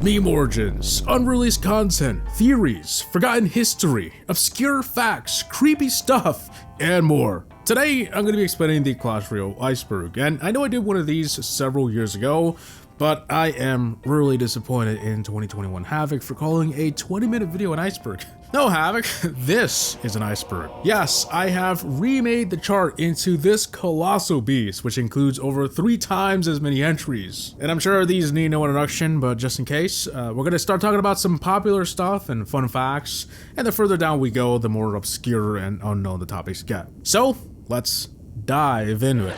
Meme origins, unreleased content, theories, forgotten history, obscure facts, creepy stuff, and more. Today, I'm going to be explaining the Clash Royale Iceberg, and I know I did one of these several years ago, but I am really disappointed in 2021 Havoc for calling a 20-minute video an iceberg. No, Havoc, this is an iceberg. Yes, I have remade the chart into this colossal beast, which includes over 3 times as many entries. And I'm sure these need no introduction, but just in case, we're gonna start talking about some popular stuff and fun facts, and the further down we go, the more obscure and unknown the topics get. So, let's dive into it.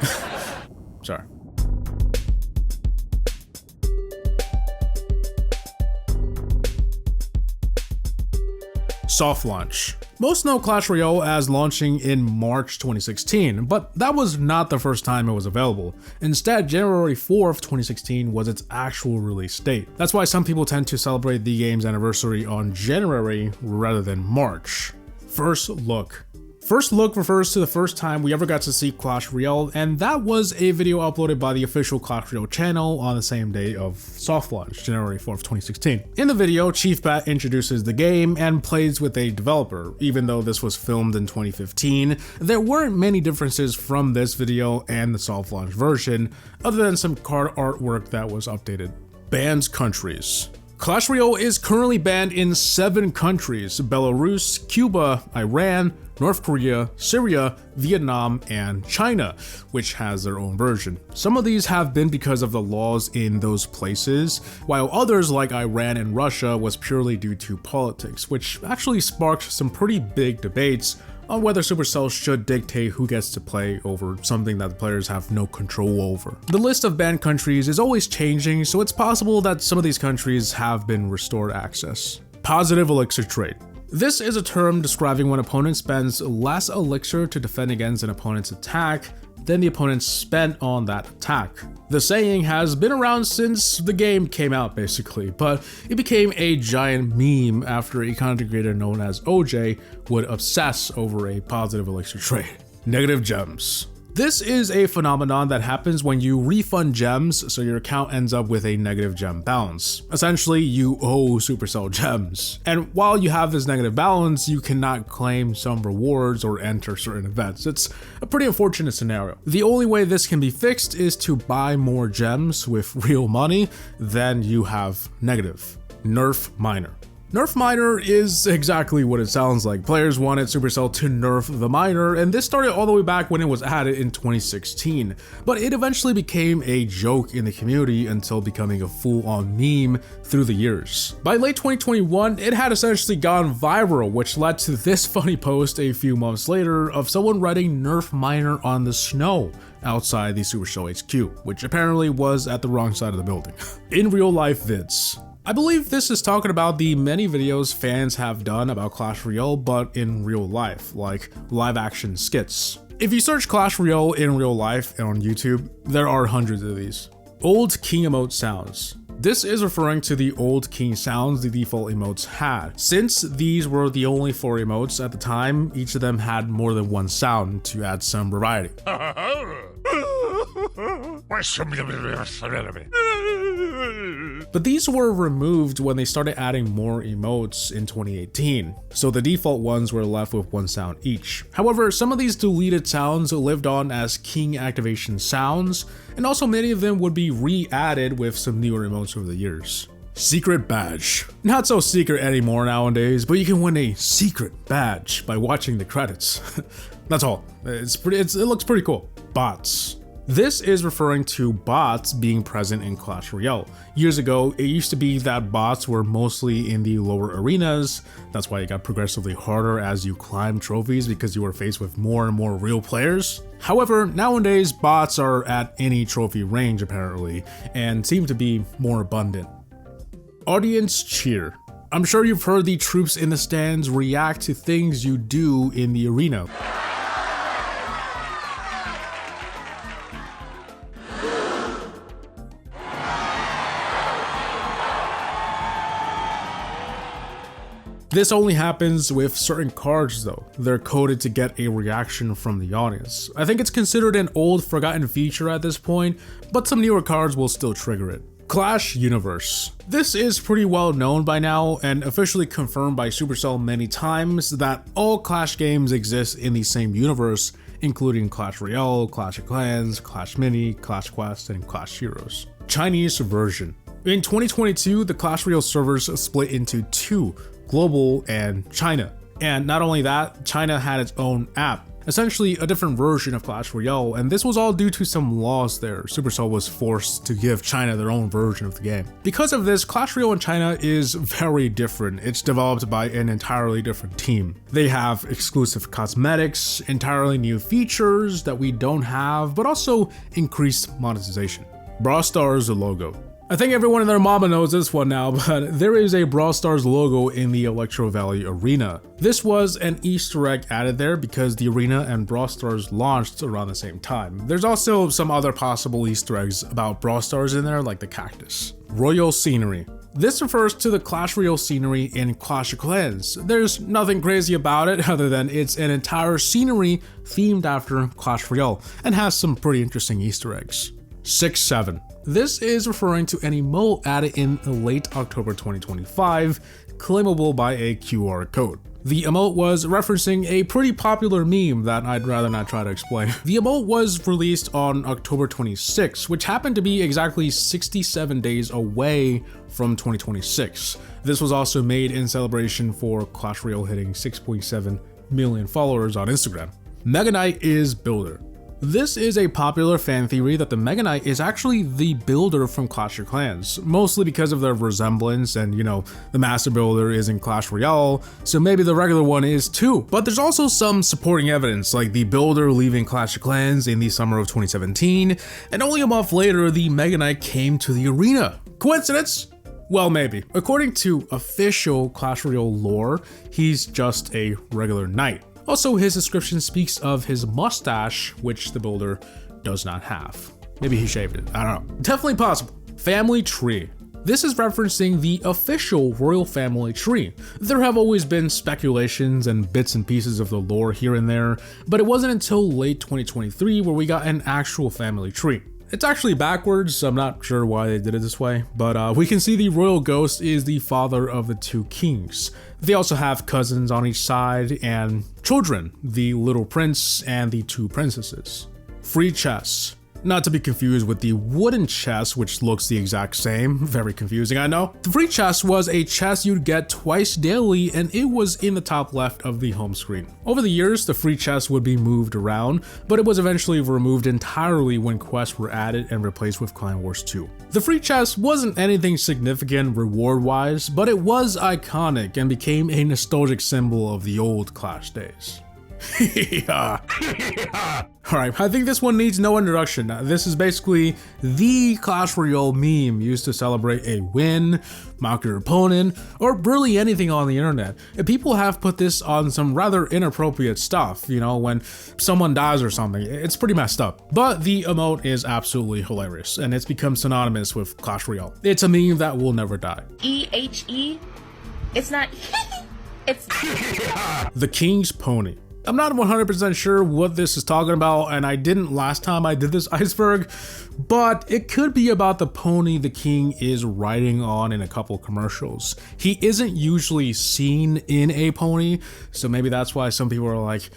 Sorry. Soft launch. Most know Clash Royale as launching in March 2016, but that was not the first time it was available. Instead, January 4th, 2016 was its actual release date. That's why some people tend to celebrate the game's anniversary on January rather than March. First look. First look refers to the first time we ever got to see Clash Royale, and that was a video uploaded by the official Clash Royale channel on the same day of soft launch, January 4th, 2016. In the video, Chief Bat introduces the game and plays with a developer. Even though this was filmed in 2015, there weren't many differences from this video and the soft launch version, other than some card artwork that was updated. Banned countries. Clash Royale is currently banned in 7 countries: Belarus, Cuba, Iran, North Korea, Syria, Vietnam, and China, which has their own version. Some of these have been because of the laws in those places, while others like Iran and Russia was purely due to politics, which actually sparked some pretty big debates on whether Supercell should dictate who gets to play over something that the players have no control over. The list of banned countries is always changing, so it's possible that some of these countries have been restored access. Positive elixir trade. This is a term describing when an opponent spends less elixir to defend against an opponent's attack than the opponent spent on that attack. The saying has been around since the game came out basically, but it became a giant meme after a content creator known as OJ would obsess over a positive elixir trade. Negative gems. This is a phenomenon that happens when you refund gems, so your account ends up with a negative gem balance. Essentially, you owe Supercell gems. And while you have this negative balance, you cannot claim some rewards or enter certain events. It's a pretty unfortunate scenario. The only way this can be fixed is to buy more gems with real money, then you have negative. Nerf miner. Nerf miner is exactly what it sounds like. Players wanted Supercell to nerf the miner, and this started all the way back when it was added in 2016. But it eventually became a joke in the community until becoming a full-on meme through the years. By late 2021, it had essentially gone viral, which led to this funny post a few months later of someone writing Nerf miner on the snow outside the Supercell HQ, which apparently was at the wrong side of the building. In real life vids. I believe this is talking about the many videos fans have done about Clash Royale, but in real life, like live action skits. If you search Clash Royale in real life on YouTube, there are hundreds of these. Old king emote sounds. This is referring to the old king sounds the default emotes had. Since these were the only 4 emotes at the time, each of them had more than one sound to add some variety. But these were removed when they started adding more emotes in 2018, so the default ones were left with 1 sound each. However, some of these deleted sounds lived on as king activation sounds, and also many of them would be re-added with some newer emotes over the years. Secret badge. Not so secret anymore nowadays, but you can win a secret badge by watching the credits. That's all. It looks pretty cool. Bots. This is referring to bots being present in Clash Royale. Years ago, it used to be that bots were mostly in the lower arenas. That's why it got progressively harder as you climbed trophies because you were faced with more and more real players. However, nowadays, bots are at any trophy range apparently, and seem to be more abundant. Audience cheer. I'm sure you've heard the troops in the stands react to things you do in the arena. This only happens with certain cards though. They're coded to get a reaction from the audience. I think it's considered an old forgotten feature at this point, but some newer cards will still trigger it. Clash Universe. This is pretty well known by now and officially confirmed by Supercell many times that all Clash games exist in the same universe, including Clash Royale, Clash of Clans, Clash Mini, Clash Quest, and Clash Heroes. Chinese version. In 2022, the Clash Royale servers split into two, global and China. And not only that, China had its own app, essentially a different version of Clash Royale, and this was all due to some laws there. Supercell was forced to give China their own version of the game. Because of this, Clash Royale in China is very different. It's developed by an entirely different team. They have exclusive cosmetics, entirely new features that we don't have, but also increased monetization. Brawl Stars logo. I think everyone and their mama knows this one now, but there is a Brawl Stars logo in the Electro Valley arena. This was an Easter egg added there because the arena and Brawl Stars launched around the same time. There's also some other possible Easter eggs about Brawl Stars in there, like the cactus. Royal Scenery. This refers to the Clash Royale scenery in Clash of Clans. There's nothing crazy about it other than it's an entire scenery themed after Clash Royale and has some pretty interesting Easter eggs. 6-7. This is referring to an emote added in late October 2025, claimable by a QR code. The emote was referencing a pretty popular meme that I'd rather not try to explain. The emote was released on October 26, which happened to be exactly 67 days away from 2026. This was also made in celebration for Clash Royale hitting 6.7 million followers on Instagram. Mega Knight is builder. This is a popular fan theory that the Mega Knight is actually the builder from Clash of Clans, mostly because of their resemblance and, the Master Builder is in Clash Royale, so maybe the regular one is too. But there's also some supporting evidence, like the builder leaving Clash of Clans in the summer of 2017, and only a month later, the Mega Knight came to the arena. Coincidence? Well, maybe. According to official Clash Royale lore, he's just a regular knight. Also, his description speaks of his mustache, which the builder does not have. Maybe he shaved it, I don't know. Definitely possible. Family tree. This is referencing the official royal family tree. There have always been speculations and bits and pieces of the lore here and there, but it wasn't until late 2023 where we got an actual family tree. It's actually backwards, so I'm not sure why they did it this way, but we can see the royal ghost is the father of the two kings. They also have cousins on each side and children, the little prince and the two princesses. Free chess. Not to be confused with the wooden chest, which looks the exact same. Very confusing, I know. The free chest was a chest you'd get twice daily, and it was in the top left of the home screen. Over the years, the free chest would be moved around, but it was eventually removed entirely when quests were added and replaced with Clan Wars 2. The free chest wasn't anything significant reward-wise, but it was iconic and became a nostalgic symbol of the old Clash days. Alright, I think this one needs no introduction. This is basically the Clash Royale meme used to celebrate a win, mock your opponent, or really anything on the internet. And people have put this on some rather inappropriate stuff, when someone dies or something. It's pretty messed up. But the emote is absolutely hilarious, and it's become synonymous with Clash Royale. It's a meme that will never die. E-H-E? It's not it's The King's Pony. I'm not 100% sure what this is talking about, and I didn't last time I did this iceberg, but it could be about the pony the king is riding on in a couple commercials. He isn't usually seen in a pony, so maybe that's why some people are like,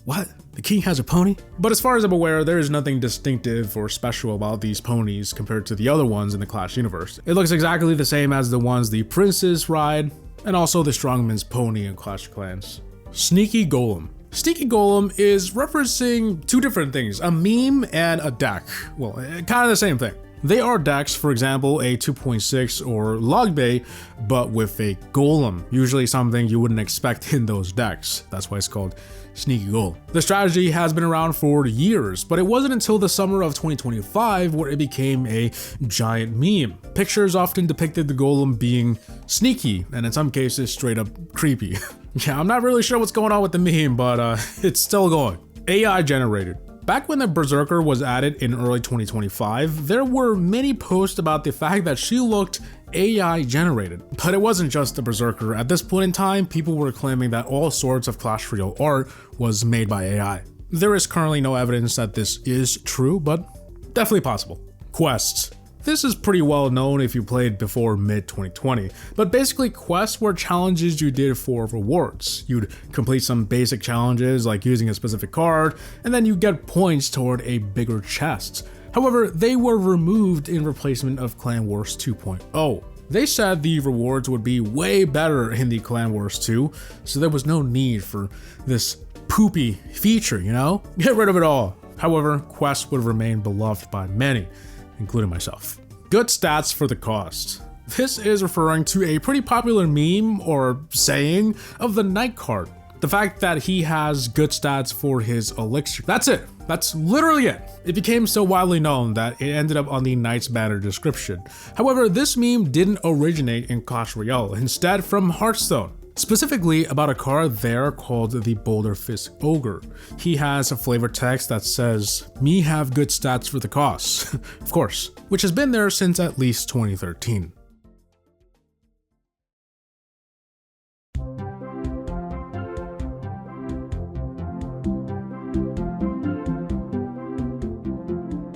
what? The king has a pony? But as far as I'm aware, there is nothing distinctive or special about these ponies compared to the other ones in the Clash universe. It looks exactly the same as the ones the princes ride, and also the strongman's pony in Clash of Clans. Sneaky Golem. Sneaky Golem is referencing two different things, a meme and a deck. Well, kind of the same thing. They are decks, for example, a 2.6 or Log Bay, but with a golem, usually something you wouldn't expect in those decks. That's why it's called Sneaky Golem. The strategy has been around for years, but it wasn't until the summer of 2025 where it became a giant meme. Pictures often depicted the golem being sneaky, and in some cases straight up creepy. Yeah, I'm not really sure what's going on with the meme, but it's still going. AI generated. Back when the Berserker was added in early 2025, there were many posts about the fact that she looked AI generated. But it wasn't just the Berserker. At this point in time, people were claiming that all sorts of Clash Royale art was made by AI. There is currently no evidence that this is true, but definitely possible. Quests. This is pretty well known if you played before mid-2020, but basically quests were challenges you did for rewards. You'd complete some basic challenges like using a specific card, and then you get points toward a bigger chest. However, they were removed in replacement of Clan Wars 2.0. They said the rewards would be way better in the Clan Wars 2, so there was no need for this poopy feature, you know? Get rid of it all. However, quests would remain beloved by many, including myself. Good stats for the cost. This is referring to a pretty popular meme or saying of the Knight card. The fact that he has good stats for his elixir. That's it. That's literally it. It became so widely known that it ended up on the Knight's banner description. However, this meme didn't originate in Clash Royale, instead from Hearthstone. Specifically about a card there called the Boulder Fist Ogre. He has a flavor text that says, "Me have good stats for the cost," of course, which has been there since at least 2013.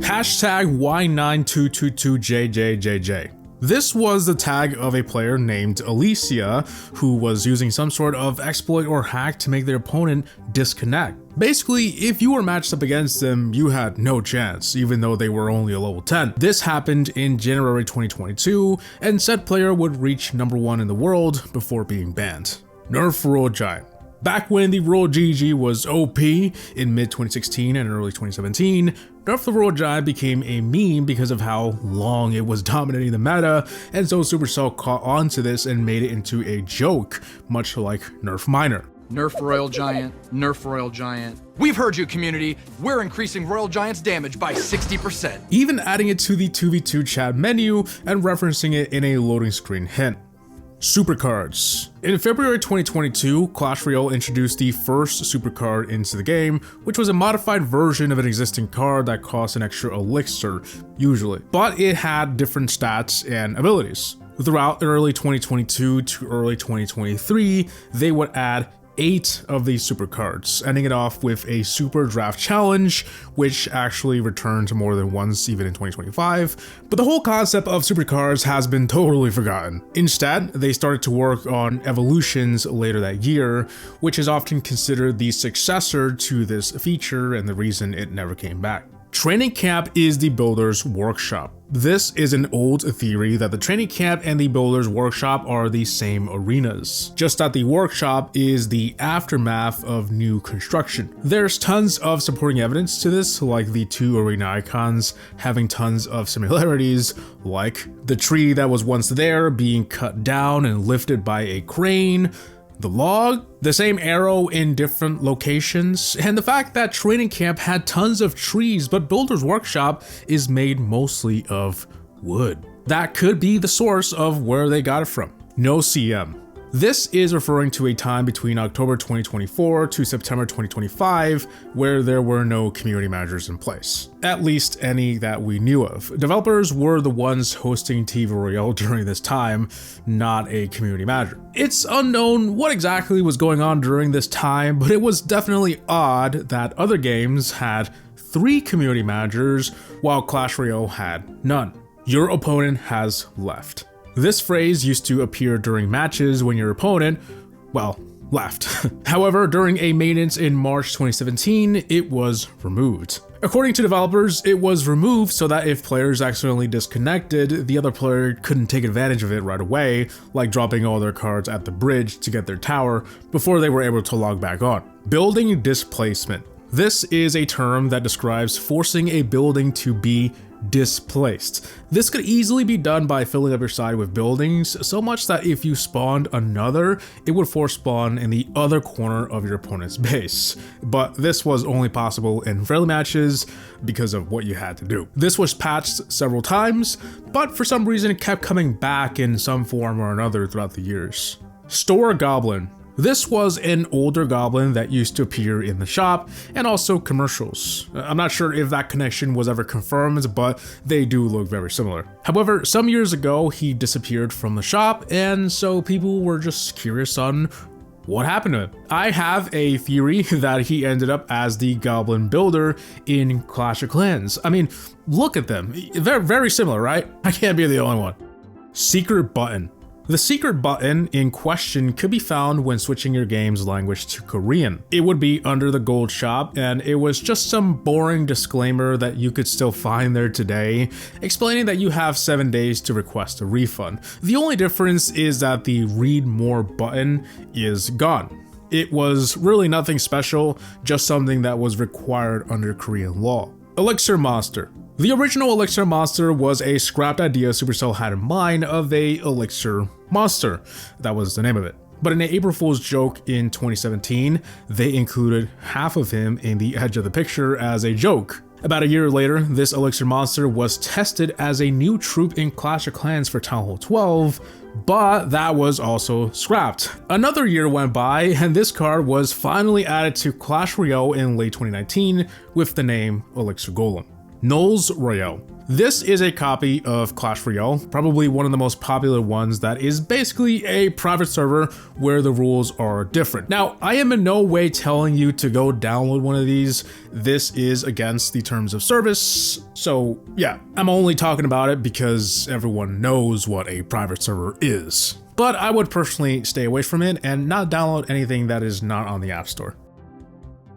Hashtag Y9222JJJJ. This was the tag of a player named Alicia who was using some sort of exploit or hack to make their opponent disconnect. Basically, if you were matched up against them, you had no chance, even though they were only a level 10. This happened in January 2022, and said player would reach #1 in the world before being banned. Nerf Royal Giant. Back when the Royal GG was OP in mid-2016 and early 2017, Nerf the Royal Giant became a meme because of how long it was dominating the meta, and so Supercell caught on to this and made it into a joke, much like Nerf Miner. Nerf Royal Giant, Nerf Royal Giant. We've heard you, community. We're increasing Royal Giant's damage by 60%. Even adding it to the 2v2 chat menu and referencing it in a loading screen hint. Supercards. In February 2022, Clash Royale introduced the first supercard into the game, which was a modified version of an existing card that cost an extra elixir, usually, but it had different stats and abilities. Throughout early 2022 to early 2023, they would add 8 of these supercards, ending it off with a super draft challenge, which actually returned more than once even in 2025. But the whole concept of supercards has been totally forgotten. Instead, they started to work on evolutions later that year, which is often considered the successor to this feature and the reason it never came back. Training camp is the builder's workshop. This is an old theory that the training camp and the builder's workshop are the same arenas, just that the workshop is the aftermath of new construction. There's tons of supporting evidence to this, like the 2 arena icons having tons of similarities, like the tree that was once there being cut down and lifted by a crane, the log, the same arrow in different locations, and the fact that training camp had tons of trees but Builder's Workshop is made mostly of wood. That could be the source of where they got it from. No CM. This is referring to a time between October 2024 to September 2025 where there were no community managers in place, at least any that we knew of. Developers were the ones hosting TV Royale during this time, not a community manager. It's unknown what exactly was going on during this time, but it was definitely odd that other games had 3 community managers while Clash Royale had none. Your opponent has left. This phrase used to appear during matches when your opponent, well, left. However, during a maintenance in March 2017, it was removed. According to developers, it was removed so that if players accidentally disconnected, the other player couldn't take advantage of it right away, like dropping all their cards at the bridge to get their tower before they were able to log back on. Building displacement. This is a term that describes forcing a building to be displaced. This could easily be done by filling up your side with buildings, so much that if you spawned another, it would force spawn in the other corner of your opponent's base. But this was only possible in friendly matches because of what you had to do. This was patched several times, but for some reason it kept coming back in some form or another throughout the years. Store Goblin. This was an older goblin that used to appear in the shop and also commercials. I'm not sure if that connection was ever confirmed, but they do look very similar. However, some years ago, he disappeared from the shop, and so people were just curious on What happened to him? I have a theory that he ended up as the Goblin Builder in Clash of Clans. I mean, look at them. They're very similar, right? I can't be the only one. Secret button. The secret button in question could be found when switching your game's language to Korean. It would be under the gold shop, and it was just some boring disclaimer that you could still find there today, explaining that you have 7 days to request a refund. The only difference is that the read more button is gone. It was really nothing special, just something that was required under Korean law. Elixir Monster. The original Elixir Monster was a scrapped idea Supercell had in mind of a Elixir Monster. That was the name of it. But in an April Fool's joke in 2017, they included half of him in the edge of the picture as a joke. About a year later, this Elixir Monster was tested as a new troop in Clash of Clans for Town Hall 12, but that was also scrapped. Another year went by, and this card was finally added to Clash Royale in late 2019 with the name Elixir Golem. Knowles Royale. This is a copy of Clash Royale, probably one of the most popular ones that is basically a private server where the rules are different. Now, I am in no way telling you to go download one of these. This is against the terms of service. So yeah, I'm only talking about it because everyone knows what a private server is. But I would personally stay away from it and not download anything that is not on the App Store.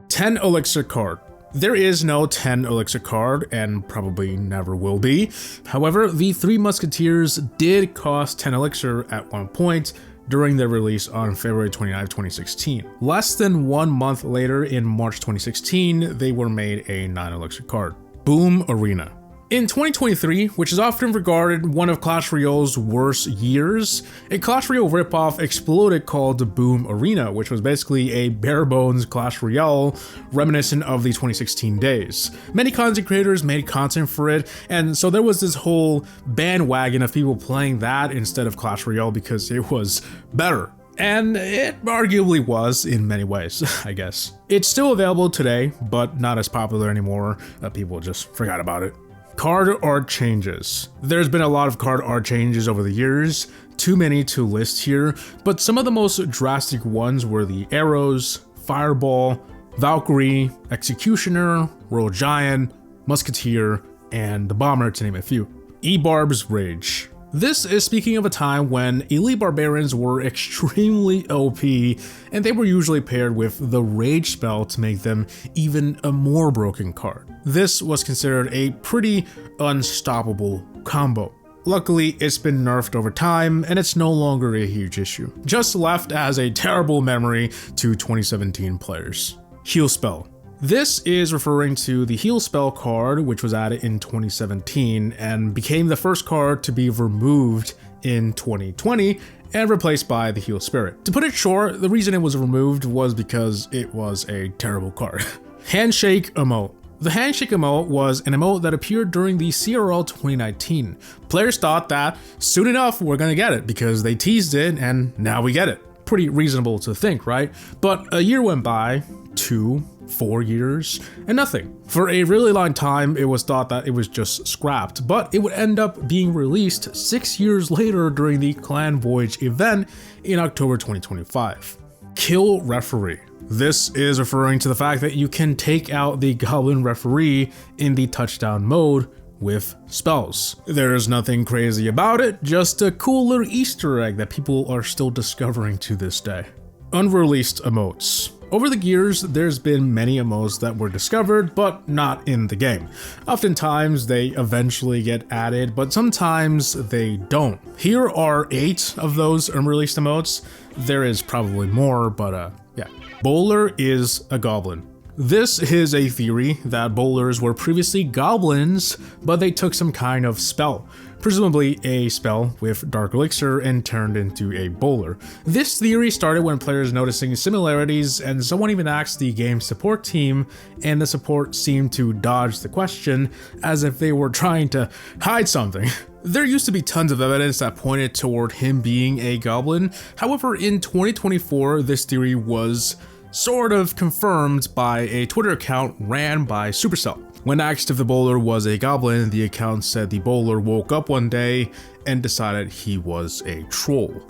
10 Elixir card. There is no 10 Elixir card, and probably never will be. However, the Three Musketeers did cost 10 Elixir at one point during their release on February 29, 2016. Less than 1 month later, in March 2016, they were made a 9 Elixir card. Boom Arena. In 2023, which is often regarded one of Clash Royale's worst years, a Clash Royale ripoff exploded called Boom Arena, which was basically a bare-bones Clash Royale reminiscent of the 2016 days. Many content creators made content for it, and so there was this whole bandwagon of people playing that instead of Clash Royale because it was better. And it arguably was in many ways, I guess. It's still available today, but not as popular anymore. People just forgot about it. Card art changes. There's been a lot of card art changes over the years, too many to list here, but some of the most drastic ones were the Arrows, Fireball, Valkyrie, Executioner, Royal Giant, Musketeer, and the Bomber, to name a few. E-Barb's Rage. This is speaking of a time when elite barbarians were extremely OP, and they were usually paired with the Rage spell to make them even a more broken card. This was considered a pretty unstoppable combo. Luckily, it's been nerfed over time, and it's no longer a huge issue, just left as a terrible memory to 2017 players. Heal spell. This is referring to the heal spell card, which was added in 2017 and became the first card to be removed in 2020 and replaced by the heal spirit. To put it short, the reason it was removed was because it was a terrible card. Handshake emote. The handshake emote was an emote that appeared during the CRL 2019. Players thought that soon enough we're gonna get it because they teased it and now we get it. Pretty reasonable to think, right? But a year went by, 2, 4 years, and nothing. For a really long time, it was thought that it was just scrapped, but it would end up being released 6 years later during the Clan Voyage event in October 2025. Kill Referee. This is referring to the fact that you can take out the Goblin Referee in the touchdown mode with spells. There's nothing crazy about it, just a cooler Easter egg that people are still discovering to this day. Unreleased emotes. Over the years, there's been many emotes that were discovered, but not in the game. Oftentimes, they eventually get added, but sometimes they don't. Here are 8 of those unreleased emotes. There is probably more, but yeah. Bowler is a goblin. This is a theory that bowlers were previously goblins, but they took some kind of spell, presumably a spell with Dark Elixir, and turned into a bowler. This theory started when players noticing similarities, and someone even asked the game's support team, and the support seemed to dodge the question as if they were trying to hide something. There used to be tons of evidence that pointed toward him being a goblin. However, in 2024, this theory was sort of confirmed by a Twitter account ran by Supercell. When asked if the bowler was a goblin, the account said the bowler woke up one day and decided he was a troll.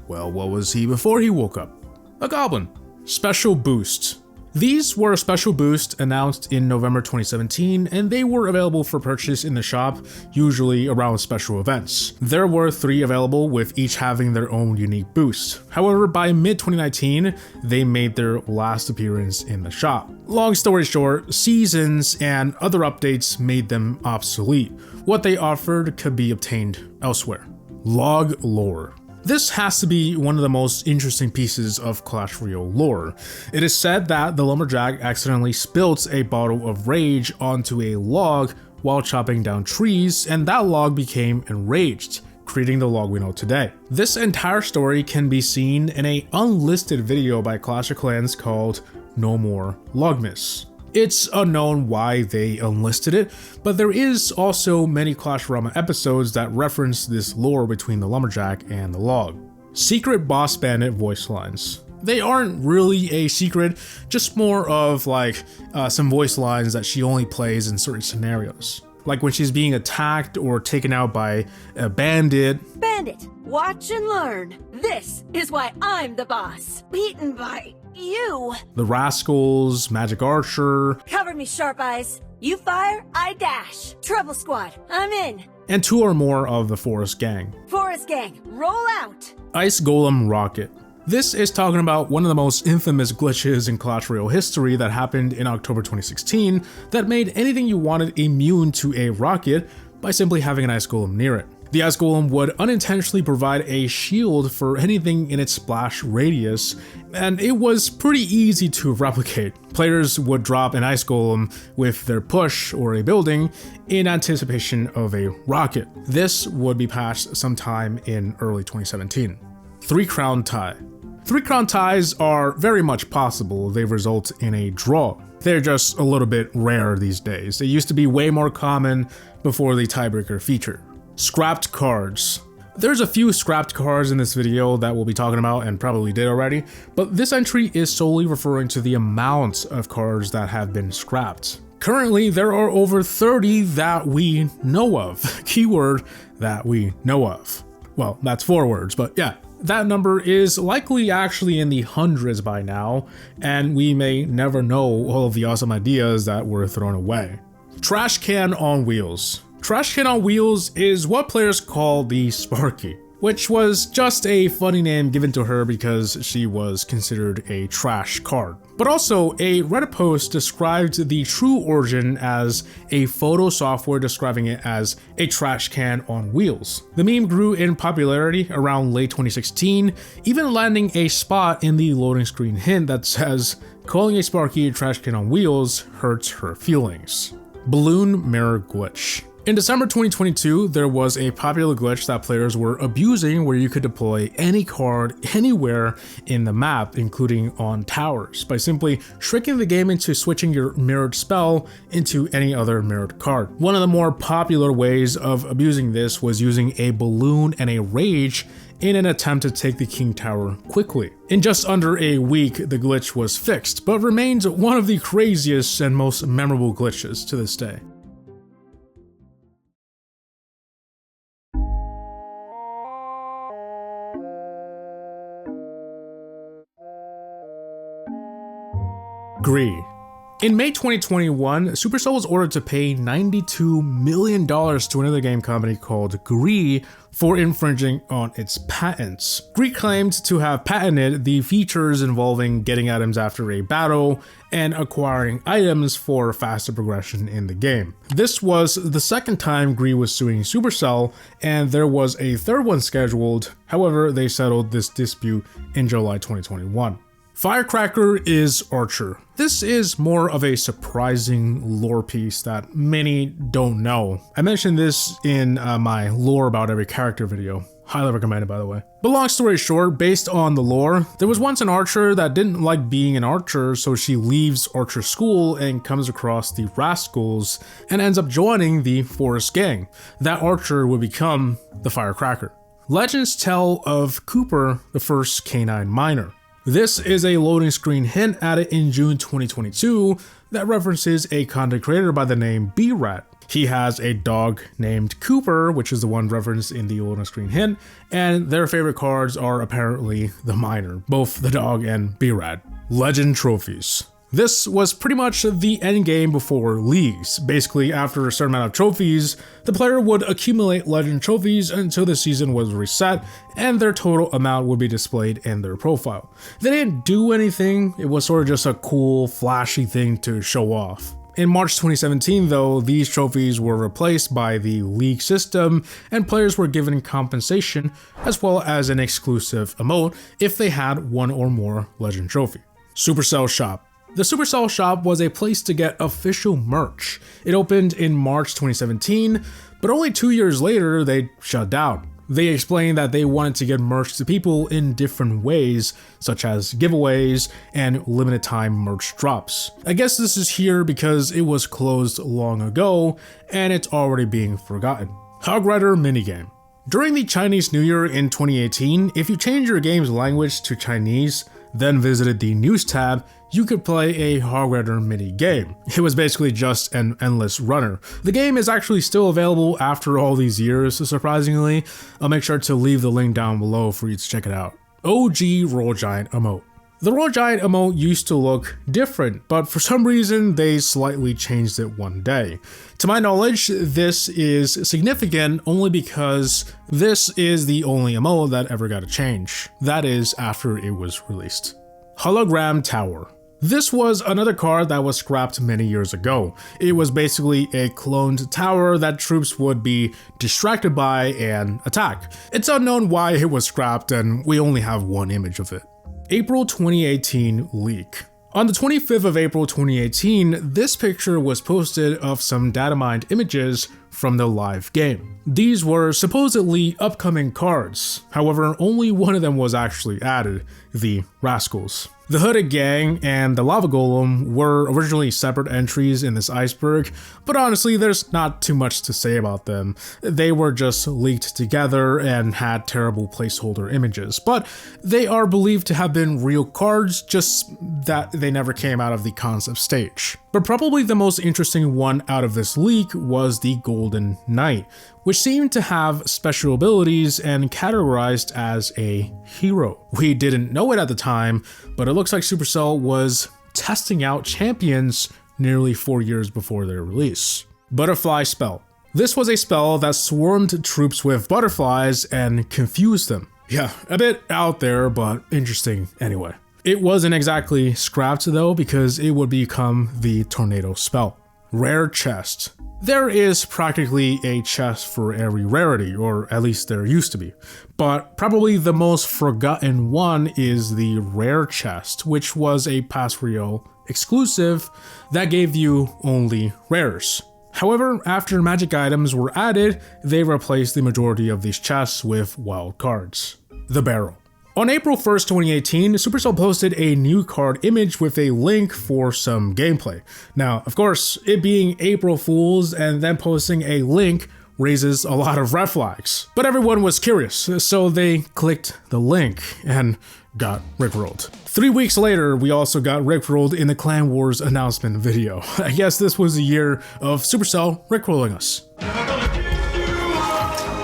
Well, what was he before he woke up? A goblin. Special boosts. These were a special boost announced in November 2017, and they were available for purchase in the shop, usually around special events. There were 3 available, with each having their own unique boost. However, by mid-2019, they made their last appearance in the shop. Long story short, seasons and other updates made them obsolete. What they offered could be obtained elsewhere. Log lore. This has to be one of the most interesting pieces of Clash Royale lore. It is said that the lumberjack accidentally spilt a bottle of rage onto a log while chopping down trees, and that log became enraged, creating the log we know today. This entire story can be seen in an unlisted video by Clash of Clans called No More Logmas. It's unknown why they unlisted it, but there is also many Clash Royale episodes that reference this lore between the lumberjack and the log. Secret boss bandit voice lines. They aren't really a secret, just more of like some voice lines that she only plays in certain scenarios. Like when she's being attacked or taken out by a bandit. Bandit, watch and learn. This is why I'm the boss. Beaten by you. The Rascals, Magic Archer. Cover me, Sharp Eyes. You fire, I dash. Trouble Squad, I'm in. And 2 or more of the Forest Gang. Forest Gang, roll out. Ice Golem Rocket. This is talking about one of the most infamous glitches in Clash Royale history that happened in October 2016 that made anything you wanted immune to a rocket by simply having an Ice Golem near it. The Ice Golem would unintentionally provide a shield for anything in its splash radius, and it was pretty easy to replicate. Players would drop an Ice Golem with their push or a building in anticipation of a rocket. This would be patched sometime in early 2017. 3 Crown Tie. 3 Crown Ties are very much possible. They result in a draw. They're just a little bit rare these days. They used to be way more common before the tiebreaker feature. Scrapped cards. There's a few scrapped cards in this video that we'll be talking about and probably did already, but this entry is solely referring to the amount of cards that have been scrapped. Currently, there are over 30 that we know of. Keyword that we know of. Well, that's 4 words, but yeah. That number is likely actually in the hundreds by now, and we may never know all of the awesome ideas that were thrown away. Trash can on wheels. Trash can on wheels is what players call the Sparky, which was just a funny name given to her because she was considered a trash card. But also, a Reddit post described the true origin as a photo software describing it as a trash can on wheels. The meme grew in popularity around late 2016, even landing a spot in the loading screen hint that says, "Calling a Sparky a trash can on wheels hurts her feelings." Balloon mirror glitch. In December 2022, there was a popular glitch that players were abusing where you could deploy any card anywhere in the map, including on towers, by simply tricking the game into switching your mirrored spell into any other mirrored card. One of the more popular ways of abusing this was using a balloon and a rage in an attempt to take the King Tower quickly. In just under a week, the glitch was fixed, but remains one of the craziest and most memorable glitches to this day. Gree. In May 2021, Supercell was ordered to pay $92 million to another game company called Gree for infringing on its patents. Gree claimed to have patented the features involving getting items after a battle and acquiring items for faster progression in the game. This was the second time Gree was suing Supercell, and there was a third one scheduled. However, they settled this dispute in July 2021. Firecracker is Archer. This is more of a surprising lore piece that many don't know. I mentioned this in my lore about every character video. Highly recommended, by the way. But long story short, based on the lore, there was once an archer that didn't like being an archer, so she leaves archer school and comes across the Rascals and ends up joining the Forest Gang. That archer would become the Firecracker. Legends tell of Cooper, the first canine miner. This is a loading screen hint added in June 2022 that references a content creator by the name B-Rat. He has a dog named Cooper, which is the one referenced in the on-screen hint, and their favorite cards are apparently the Miner, both the dog and B-Rad. Legend trophies. This was pretty much the end game before leagues. Basically, after a certain amount of trophies, the player would accumulate legend trophies until the season was reset and their total amount would be displayed in their profile. They didn't do anything, it was sort of just a cool, flashy thing to show off. In March 2017 though, these trophies were replaced by the league system and players were given compensation as well as an exclusive emote if they had one or more legend trophy. Supercell Shop. The Supercell Shop was a place to get official merch. It opened in March 2017, but only 2 years later they shut down. They explained that they wanted to get merch to people in different ways, such as giveaways and limited time merch drops. I guess this is here because it was closed long ago and it's already being forgotten. Hog Rider minigame. During the Chinese New Year in 2018, if you change your game's language to Chinese, then visited the news tab, you could play a Hog Rider mini game. It was basically just an endless runner. The game is actually still available after all these years, surprisingly. I'll make sure to leave the link down below for you to check it out. OG Royal Giant emote. The Royal Giant emote used to look different, but for some reason they slightly changed it one day. To my knowledge, this is significant only because this is the only emote that ever got a change. That is after it was released. Hologram Tower. This was another card that was scrapped many years ago. It was basically a cloned tower that troops would be distracted by and attack. It's unknown why it was scrapped and we only have one image of it. April 2018 leak. On the 25th of April 2018, this picture was posted of some data mined images from the live game. These were supposedly upcoming cards, however only one of them was actually added, the Rascals. The Hooded Gang and the Lava Golem were originally separate entries in this iceberg, but honestly there's not too much to say about them. They were just leaked together and had terrible placeholder images, but they are believed to have been real cards, just that they never came out of the concept stage. But probably the most interesting one out of this leak was the Golden Knight, which seemed to have special abilities and categorized as a hero. We didn't know it at the time, but it looks like Supercell was testing out champions nearly 4 years before their release. Butterfly Spell. This was a spell that swarmed troops with butterflies and confused them. Yeah, a bit out there, but interesting anyway. It wasn't exactly scrapped though, because it would become the Tornado Spell. Rare Chest. There is practically a chest for every rarity, or at least there used to be. But probably the most forgotten one is the Rare Chest, which was a Pass Royale exclusive that gave you only rares. However, after magic items were added, they replaced the majority of these chests with wild cards. The Barrel. On April 1st, 2018, Supercell posted a new card image with a link for some gameplay. Now, of course, it being April Fools and then posting a link raises a lot of red flags. But everyone was curious, so they clicked the link and got rickrolled. 3 weeks later, we also got rickrolled in the Clan Wars announcement video. I guess this was the year of Supercell rickrolling us.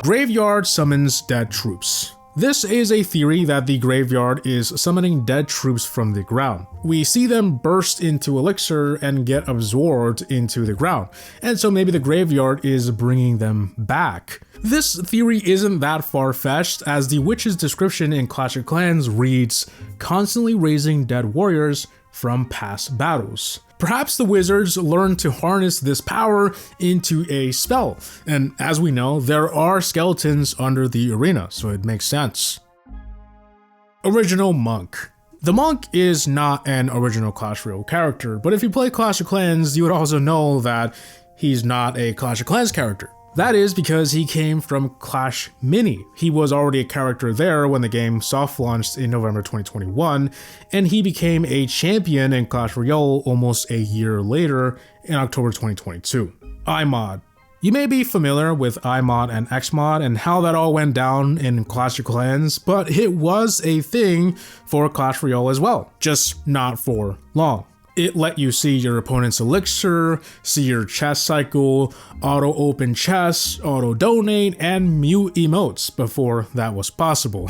Graveyard summons dead troops. This is a theory that the graveyard is summoning dead troops from the ground. We see them burst into elixir and get absorbed into the ground, and so maybe the graveyard is bringing them back. This theory isn't that far-fetched, as the witch's description in Clash of Clans reads, "constantly raising dead warriors from past battles." Perhaps the wizards learned to harness this power into a spell, and as we know, there are skeletons under the arena, so it makes sense. Original Monk. The Monk is not an original Clash Royale character, but if you play Clash of Clans, you would also know that he's not a Clash of Clans character. That is because he came from Clash Mini. He was already a character there when the game soft launched in November 2021, and he became a champion in Clash Royale almost a year later in October 2022. iMod. You may be familiar with iMod and Xmod and how that all went down in Clash of Clans, but it was a thing for Clash Royale as well, just not for long. It let you see your opponent's elixir, see your chest cycle, auto open chests, auto donate, and mute emotes before that was possible.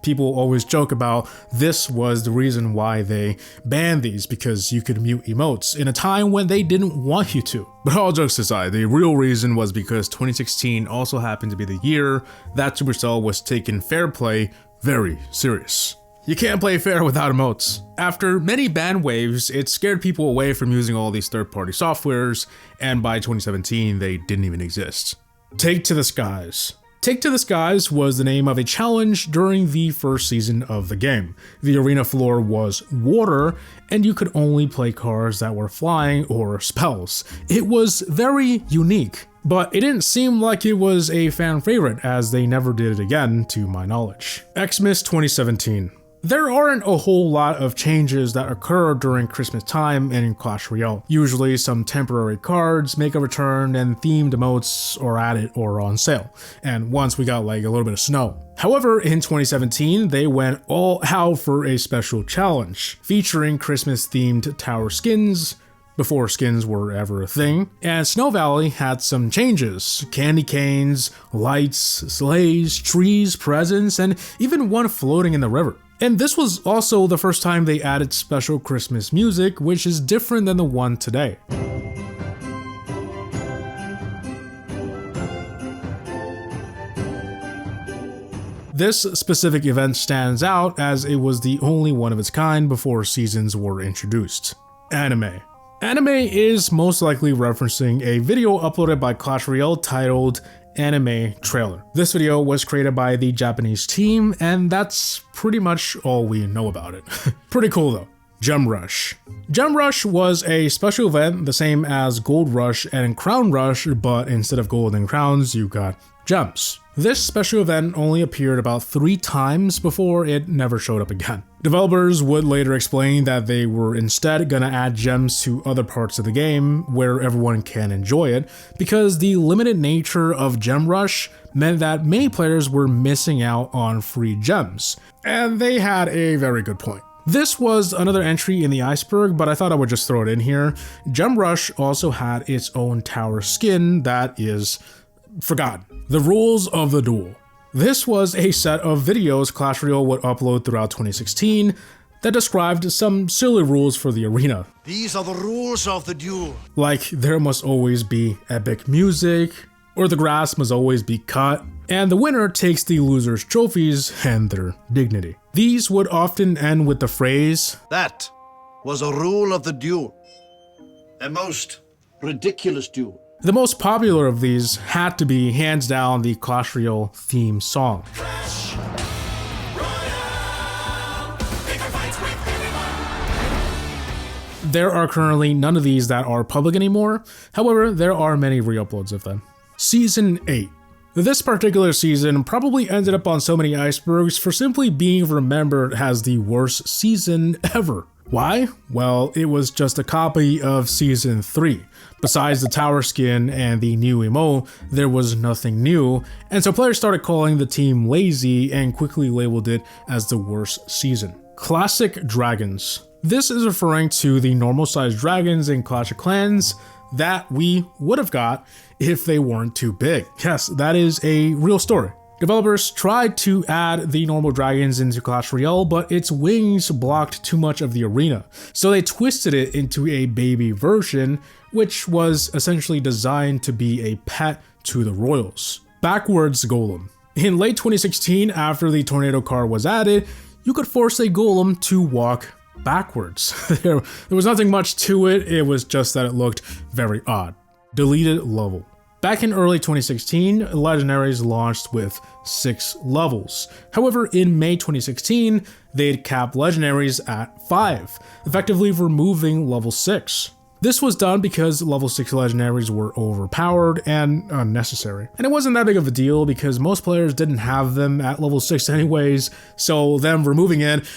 People always joke about this was the reason why they banned these, because you could mute emotes in a time when they didn't want you to. But all jokes aside, the real reason was because 2016 also happened to be the year that Supercell was taking fair play very serious. You can't play fair without emotes. After many ban waves, it scared people away from using all these third-party softwares, and by 2017, they didn't even exist. Take to the Skies. Take to the Skies was the name of a challenge during the first season of the game. The arena floor was water, and you could only play cards that were flying or spells. It was very unique, but it didn't seem like it was a fan favorite, as they never did it again, to my knowledge. Xmas 2017. There aren't a whole lot of changes that occur during Christmas time in Clash Royale. Usually some temporary cards make a return and themed emotes are added or on sale. And once we got like a little bit of snow. However, in 2017, they went all out for a special challenge featuring Christmas themed tower skins, before skins were ever a thing, and Snow Valley had some changes: candy canes, lights, sleighs, trees, presents, and even one floating in the river. And this was also the first time they added special Christmas music, which is different than the one today. This specific event stands out as it was the only one of its kind before seasons were introduced. Anime. Anime is most likely referencing a video uploaded by Clash Royale titled Anime Trailer. This video was created by the Japanese team, and that's pretty much all we know about it. Pretty cool though. Gem Rush. Gem Rush was a special event the same as Gold Rush and Crown Rush, but instead of gold and crowns, you got gems. This special event only appeared about 3 times before it never showed up again. Developers would later explain that they were instead gonna add gems to other parts of the game where everyone can enjoy it, because the limited nature of Gem Rush meant that many players were missing out on free gems. And they had a very good point. This was another entry in the Iceberg, but I thought I would just throw it in here. Gem Rush also had its own tower skin that is forgotten. The Rules of the Duel. This was a set of videos Clash Royale would upload throughout 2016 that described some silly rules for the arena. These are the rules of the duel. Like, there must always be epic music, or the grass must always be cut, and the winner takes the loser's trophies and their dignity. These would often end with the phrase, That was a rule of the duel. A most ridiculous duel. The most popular of these had to be, hands down, the Clash Royale theme song. Clash Royale. Pick your fights with everyone. There are currently none of these that are public anymore. However, there are many re-uploads of them. Season 8. This particular season probably ended up on so many icebergs for simply being remembered as the worst season ever. Why? Well, it was just a copy of Season 3. Besides the tower skin and the new emote, there was nothing new, and so players started calling the team lazy and quickly labeled it as the worst season. Classic Dragons. This is referring to the normal sized dragons in Clash of Clans that we would have got if they weren't too big. Yes, that is a real story. Developers tried to add the normal dragons into Clash Royale, but its wings blocked too much of the arena. So they twisted it into a baby version, which was essentially designed to be a pet to the Royals. Backwards Golem. In late 2016, after the tornado card was added, you could force a golem to walk backwards. There was nothing much to it, it was just that it looked very odd. Deleted level. Back in early 2016, Legendaries launched with 6 levels. However, in May 2016, they'd capped Legendaries at 5, effectively removing level 6. This was done because level 6 Legendaries were overpowered and unnecessary. And it wasn't that big of a deal because most players didn't have them at level 6 anyways, so them removing it,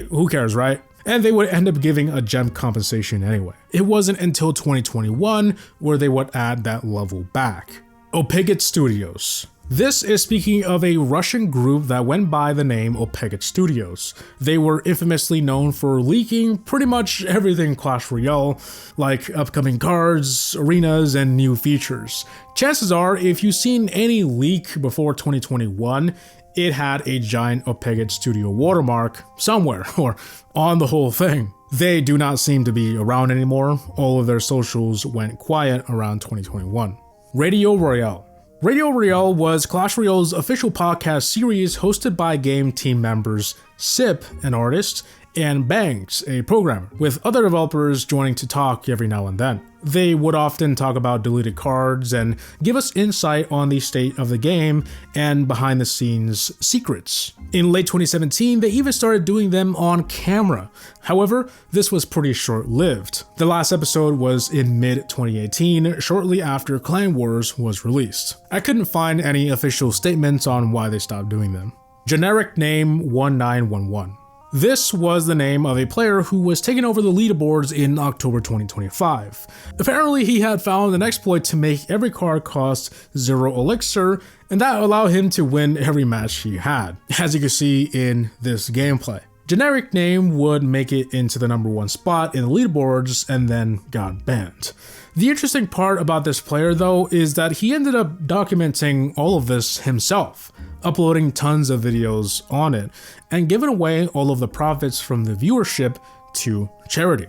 who cares, right? And they would end up giving a gem compensation anyway. It wasn't until 2021 where they would add that level back. Opigate Studios. This is speaking of a Russian group that went by the name épEXTRA Studios. They were infamously known for leaking pretty much everything Clash Royale, like upcoming cards, arenas, and new features. Chances are, if you've seen any leak before 2021, it had a giant épEXTRA Studio watermark somewhere, or on the whole thing. They do not seem to be around anymore. All of their socials went quiet around 2021. Radio Royale. Radio Royale was Clash Royale's official podcast series hosted by game team members Sip, an artist, and Banks, a programmer, with other developers joining to talk every now and then. They would often talk about deleted cards and give us insight on the state of the game and behind the scenes secrets. In late 2017, they even started doing them on camera. However, this was pretty short-lived. The last episode was in mid-2018, shortly after Clan Wars was released. I couldn't find any official statements on why they stopped doing them. Generic name 1911. This was the name of a player who was taking over the leaderboards in October 2025. Apparently, he had found an exploit to make every card cost 0 elixir, and that allowed him to win every match he had, as you can see in this gameplay. Generic name would make it into the #1 spot in the leaderboards and then got banned. The interesting part about this player though is that he ended up documenting all of this himself, uploading tons of videos on it, and giving away all of the profits from the viewership to charity.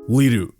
Lidu.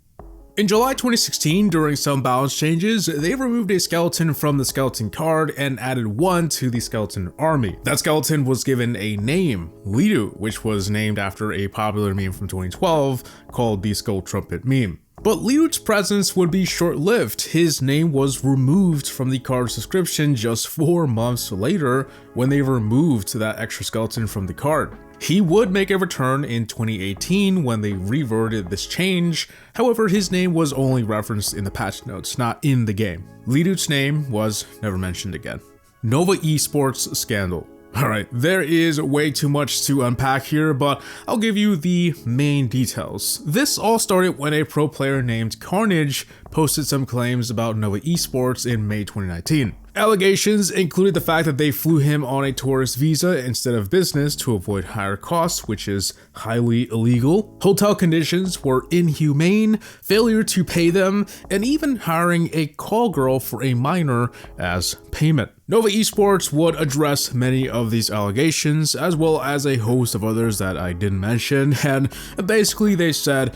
In July 2016, during some balance changes, they removed a skeleton from the skeleton card and added one to the skeleton army. That skeleton was given a name, Lidu, which was named after a popular meme from 2012 called the Skull Trumpet meme. But Lidu's presence would be short-lived. His name was removed from the card's description just 4 months later when they removed that extra skeleton from the card. He would make a return in 2018 when they reverted this change. However, his name was only referenced in the patch notes, not in the game. Lidu's name was never mentioned again. Nova Esports scandal. Alright, there is way too much to unpack here, but I'll give you the main details. This all started when a pro player named Carnage posted some claims about Nova Esports in May 2019. Allegations included the fact that they flew him on a tourist visa instead of business to avoid higher costs, which is highly illegal. Hotel conditions were inhumane, failure to pay them, and even hiring a call girl for a minor as payment. Nova Esports would address many of these allegations, as well as a host of others that I didn't mention, and basically they said,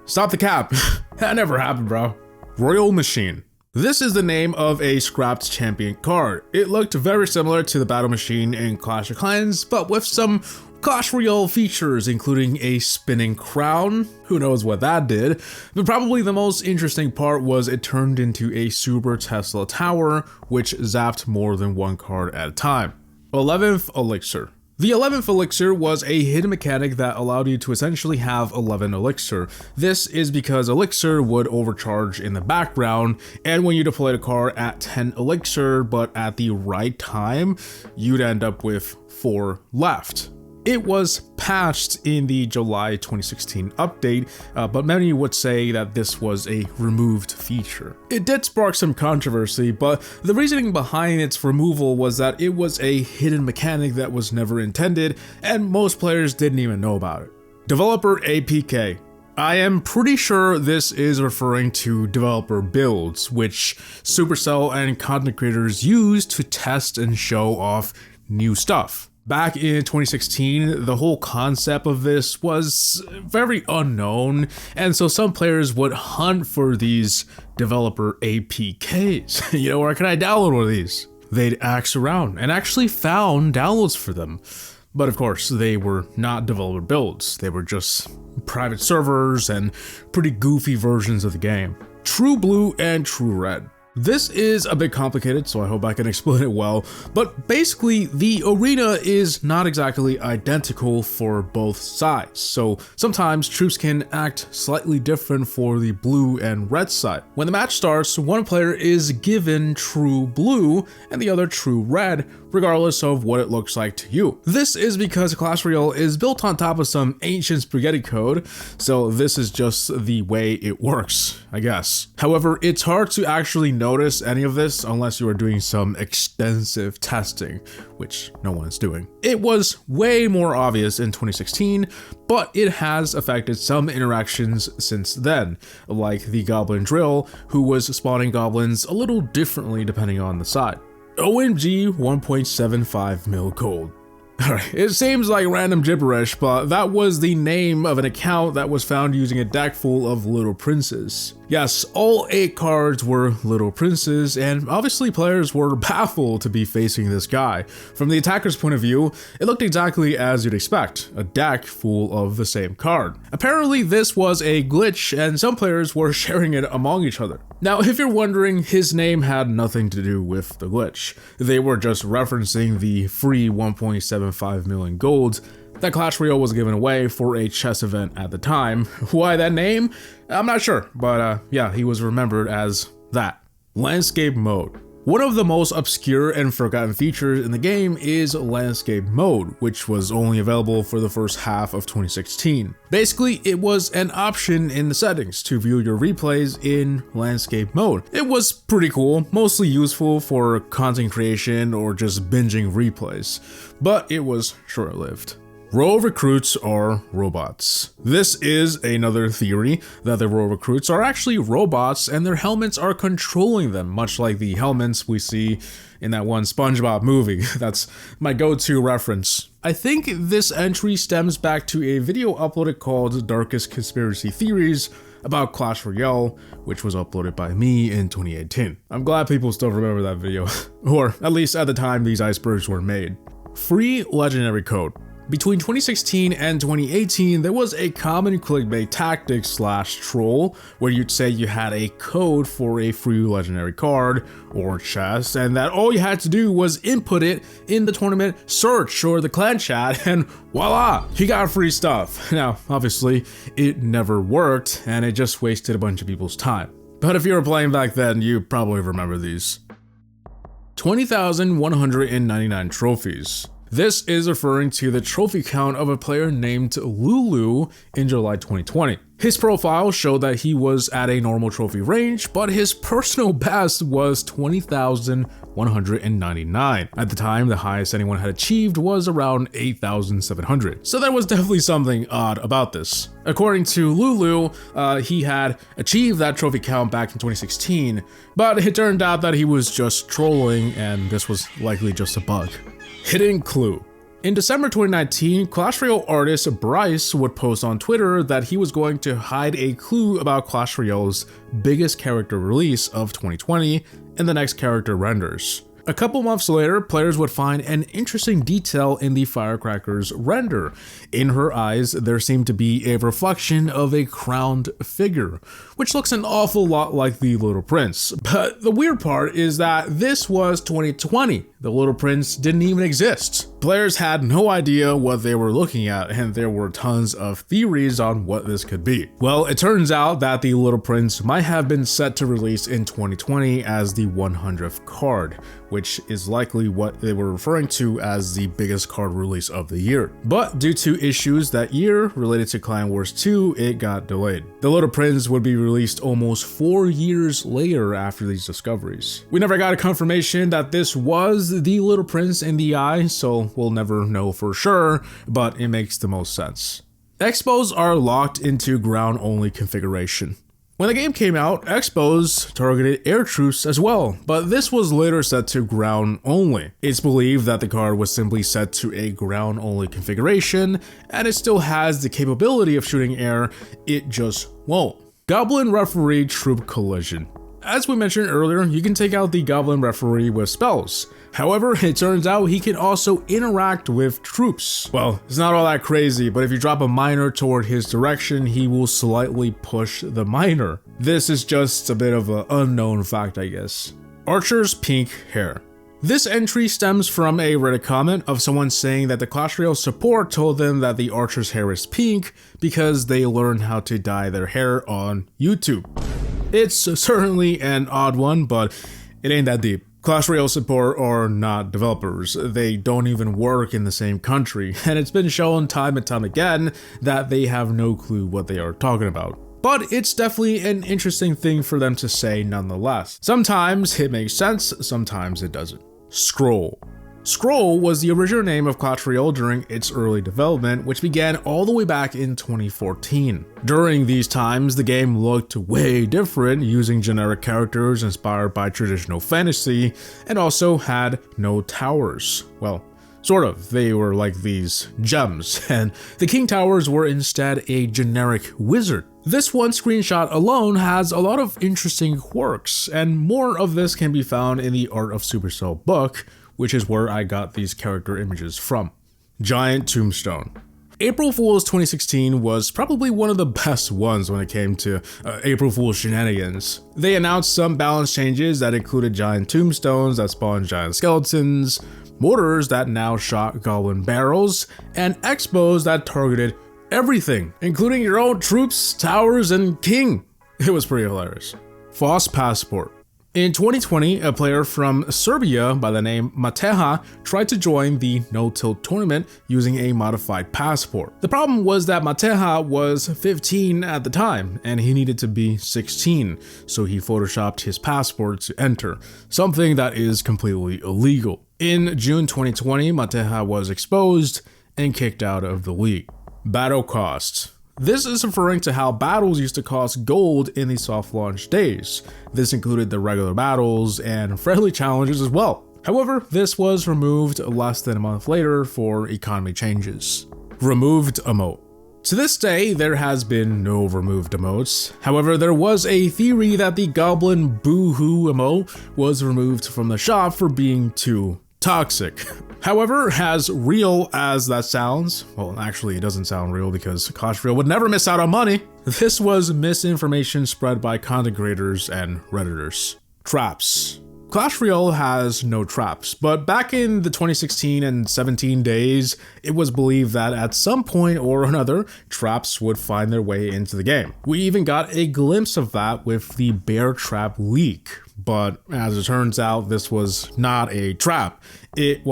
stop the cap. That never happened, bro. Royal Machine. This is the name of a scrapped champion card. It looked very similar to the Battle Machine in Clash of Clans, but with some Clash Royale features, including a spinning crown. Who knows what that did? But probably the most interesting part was it turned into a Super Tesla Tower, which zapped more than one card at a time. 11th Elixir. The 11th elixir was a hidden mechanic that allowed you to essentially have 11 elixir. This is because elixir would overcharge in the background, and when you deployed a card at 10 elixir but at the right time, you'd end up with 4 left. It was patched in the July 2016 update, but many would say that this was a removed feature. It did spark some controversy, but the reasoning behind its removal was that it was a hidden mechanic that was never intended, and most players didn't even know about it. Developer APK. I am pretty sure this is referring to developer builds, which Supercell and content creators use to test and show off new stuff. Back in 2016, the whole concept of this was very unknown, and so some players would hunt for these developer APKs. You know, where can I download one of these? They'd ask around and actually found downloads for them. But of course, they were not developer builds. They were just private servers and pretty goofy versions of the game. True Blue and True Red. This is a bit complicated, so I hope I can explain it well, but basically the arena is not exactly identical for both sides, so sometimes troops can act slightly different for the blue and red side. When the match starts, one player is given true blue and the other true red, regardless of what it looks like to you. This is because Clash Royale is built on top of some ancient spaghetti code, so this is just the way it works, I guess. However, it's hard to actually notice any of this unless you are doing some extensive testing, which no one is doing. It was way more obvious in 2016, but it has affected some interactions since then, like the Goblin Drill, who was spawning goblins a little differently depending on the side. OMG 1.75 mil gold. Alright, it seems like random gibberish, but that was the name of an account that was found using a deck full of little princes. Yes, all 8 cards were little princes, and obviously players were baffled to be facing this guy. From the attacker's point of view, it looked exactly as you'd expect, a deck full of the same card. Apparently this was a glitch, and some players were sharing it among each other. Now, if you're wondering, his name had nothing to do with the glitch. They were just referencing the free 1.75 million gold that Clash Royale was giving away for a chess event at the time. Why that name? I'm not sure, but yeah, he was remembered as that. Landscape mode. One of the most obscure and forgotten features in the game is landscape mode, which was only available for the first half of 2016. Basically, it was an option in the settings to view your replays in landscape mode. It was pretty cool, mostly useful for content creation or just binging replays, but it was short-lived. Royal recruits are robots. This is another theory that the royal recruits are actually robots and their helmets are controlling them, much like the helmets we see in that one SpongeBob movie. That's my go-to reference. I think this entry stems back to a video uploaded called Darkest Conspiracy Theories about Clash Royale, which was uploaded by me in 2018. I'm glad people still remember that video, or at least at the time these icebergs were made. Free legendary code. Between 2016 and 2018, there was a common clickbait tactic / troll where you'd say you had a code for a free legendary card or chest, and that all you had to do was input it in the tournament search or the clan chat, and voila, you got free stuff. Now, obviously, it never worked, and it just wasted a bunch of people's time. But if you were playing back then, you probably remember these. 20,199 trophies. This is referring to the trophy count of a player named Lulu in July 2020. His profile showed that he was at a normal trophy range, but his personal best was 20,199. At the time, the highest anyone had achieved was around 8,700. So there was definitely something odd about this. According to Lulu, he had achieved that trophy count back in 2016, but it turned out that he was just trolling and this was likely just a bug. Hidden clue. In December 2019, Clash Royale artist Bryce would post on Twitter that he was going to hide a clue about Clash Royale's biggest character release of 2020 in the next character renders. A couple months later, players would find an interesting detail in the Firecracker's render. In her eyes, there seemed to be a reflection of a crowned figure, which looks an awful lot like the Little Prince. But the weird part is that this was 2020. The Little Prince didn't even exist. Players had no idea what they were looking at, and there were tons of theories on what this could be. Well, it turns out that the Little Prince might have been set to release in 2020 as the 100th card, which is likely what they were referring to as the biggest card release of the year. But due to issues that year related to Clan Wars 2, it got delayed. The Little Prince would be released almost 4 years later after these discoveries. We never got a confirmation that this was the Little Prince in the eye, so we'll never know for sure, but it makes the most sense. Expos are locked into ground-only configuration. When the game came out, Expos targeted air troops as well, but this was later set to ground only. It's believed that the card was simply set to a ground only configuration, and it still has the capability of shooting air, it just won't. Goblin Referee Troop Collision. As we mentioned earlier, you can take out the Goblin Referee with spells. However, it turns out he can also interact with troops. Well, it's not all that crazy, but if you drop a miner toward his direction, he will slightly push the miner. This is just a bit of an unknown fact, I guess. Archer's pink hair. This entry stems from a Reddit comment of someone saying that the Clash Royale support told them that the Archer's hair is pink because they learned how to dye their hair on YouTube. It's certainly an odd one, but it ain't that deep. Clash Royale support are not developers, they don't even work in the same country, and it's been shown time and time again that they have no clue what they are talking about. But it's definitely an interesting thing for them to say nonetheless. Sometimes it makes sense, sometimes it doesn't. Scroll. Scroll was the original name of Clash Royale during its early development, which began all the way back in 2014. During these times, the game looked way different, using generic characters inspired by traditional fantasy, and also had no towers. Well, sort of. They were like these gems, and the King Towers were instead a generic wizard. This one screenshot alone has a lot of interesting quirks, and more of this can be found in the Art of Supercell book, which is where I got these character images from. Giant Tombstone. April Fool's 2016 was probably one of the best ones when it came to April Fool's shenanigans. They announced some balance changes that included giant tombstones that spawned giant skeletons, mortars that now shot goblin barrels, and expos that targeted everything, including your own troops, towers, and king. It was pretty hilarious. False passport. In 2020, a player from Serbia by the name Mateja tried to join the no-tilt tournament using a modified passport. The problem was that Mateja was 15 at the time, and he needed to be 16, so he photoshopped his passport to enter, something that is completely illegal. In June 2020, Mateja was exposed and kicked out of the league. Battle costs. This is referring to how battles used to cost gold in the soft launch days. This included the regular battles and friendly challenges as well. However, this was removed less than a month later for economy changes. Removed emote. To this day, there has been no removed emotes. However, there was a theory that the Goblin Boo-hoo emote was removed from the shop for being too toxic. However, as real as that sounds, well, actually it doesn't sound real because Clash Royale would never miss out on money. This was misinformation spread by content creators and Redditors. Traps. Clash Royale has no traps, but back in the 2016 and 17 days, it was believed that at some point or another, traps would find their way into the game. We even got a glimpse of that with the bear trap leak, but as it turns out, this was not a trap. It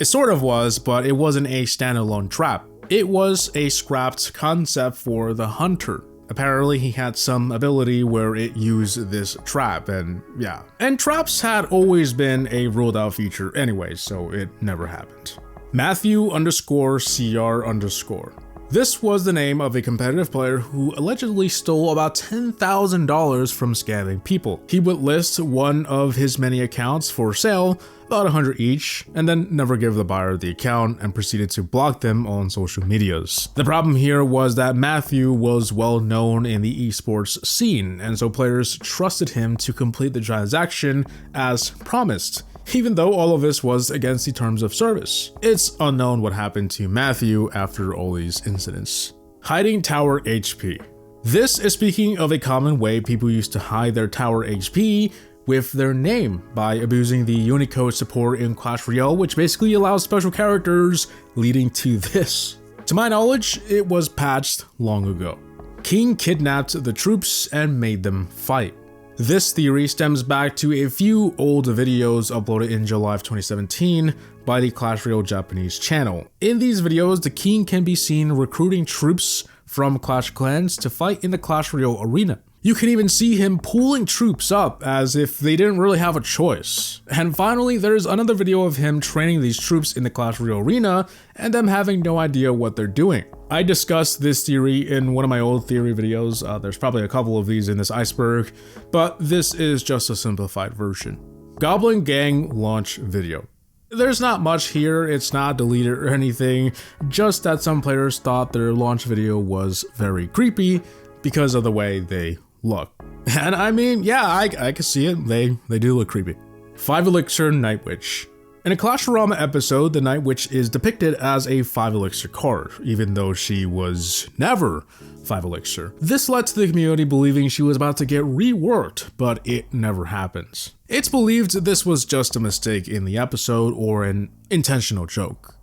sort of was, but it wasn't a standalone trap. It was a scrapped concept for the hunter. Apparently he had some ability where it used this trap, and yeah. And traps had always been a ruled out feature anyway, so it never happened. Matthew_CR_. This was the name of a competitive player who allegedly stole about $10,000 from scamming people. He would list one of his many accounts for sale, about 100 each, and then never give the buyer the account and proceeded to block them on social medias. The problem here was that Matthew was well known in the esports scene, and so players trusted him to complete the transaction as promised, even though all of this was against the terms of service. It's unknown what happened to Matthew after all these incidents. Hiding tower HP. This is speaking of a common way people used to hide their tower HP with their name by abusing the Unicode support in Clash Royale, which basically allows special characters, leading to this. To my knowledge, it was patched long ago. King kidnapped the troops and made them fight. This theory stems back to a few old videos uploaded in July of 2017 by the Clash Royale Japanese channel. In these videos, the king can be seen recruiting troops from Clash Clans to fight in the Clash Royale arena. You can even see him pulling troops up as if they didn't really have a choice. And finally, there's another video of him training these troops in the Clash Royale arena and them having no idea what they're doing. I discussed this theory in one of my old theory videos. There's probably a couple of these in this iceberg, but this is just a simplified version. Goblin Gang launch video. There's not much here, it's not deleted or anything, just that some players thought their launch video was very creepy because of the way they look. And I mean, yeah, I can see it, they do look creepy. 5 Elixir Night Witch. In a Clash Royale episode, the Night Witch is depicted as a 5 Elixir card, even though she was never 5 Elixir. This led to the community believing she was about to get reworked, but it never happens. It's believed this was just a mistake in the episode or an intentional joke.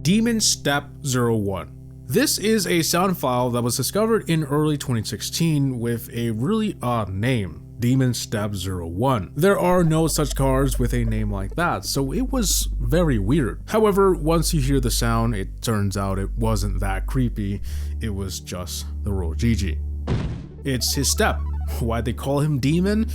Demon Step 01. This is a sound file that was discovered in early 2016 with a really odd name, Demon Step 01. There are no such cards with a name like that, so it was very weird. However, once you hear the sound, it turns out it wasn't that creepy, it was just the Royale GG. It's his step. Why they call him Demon?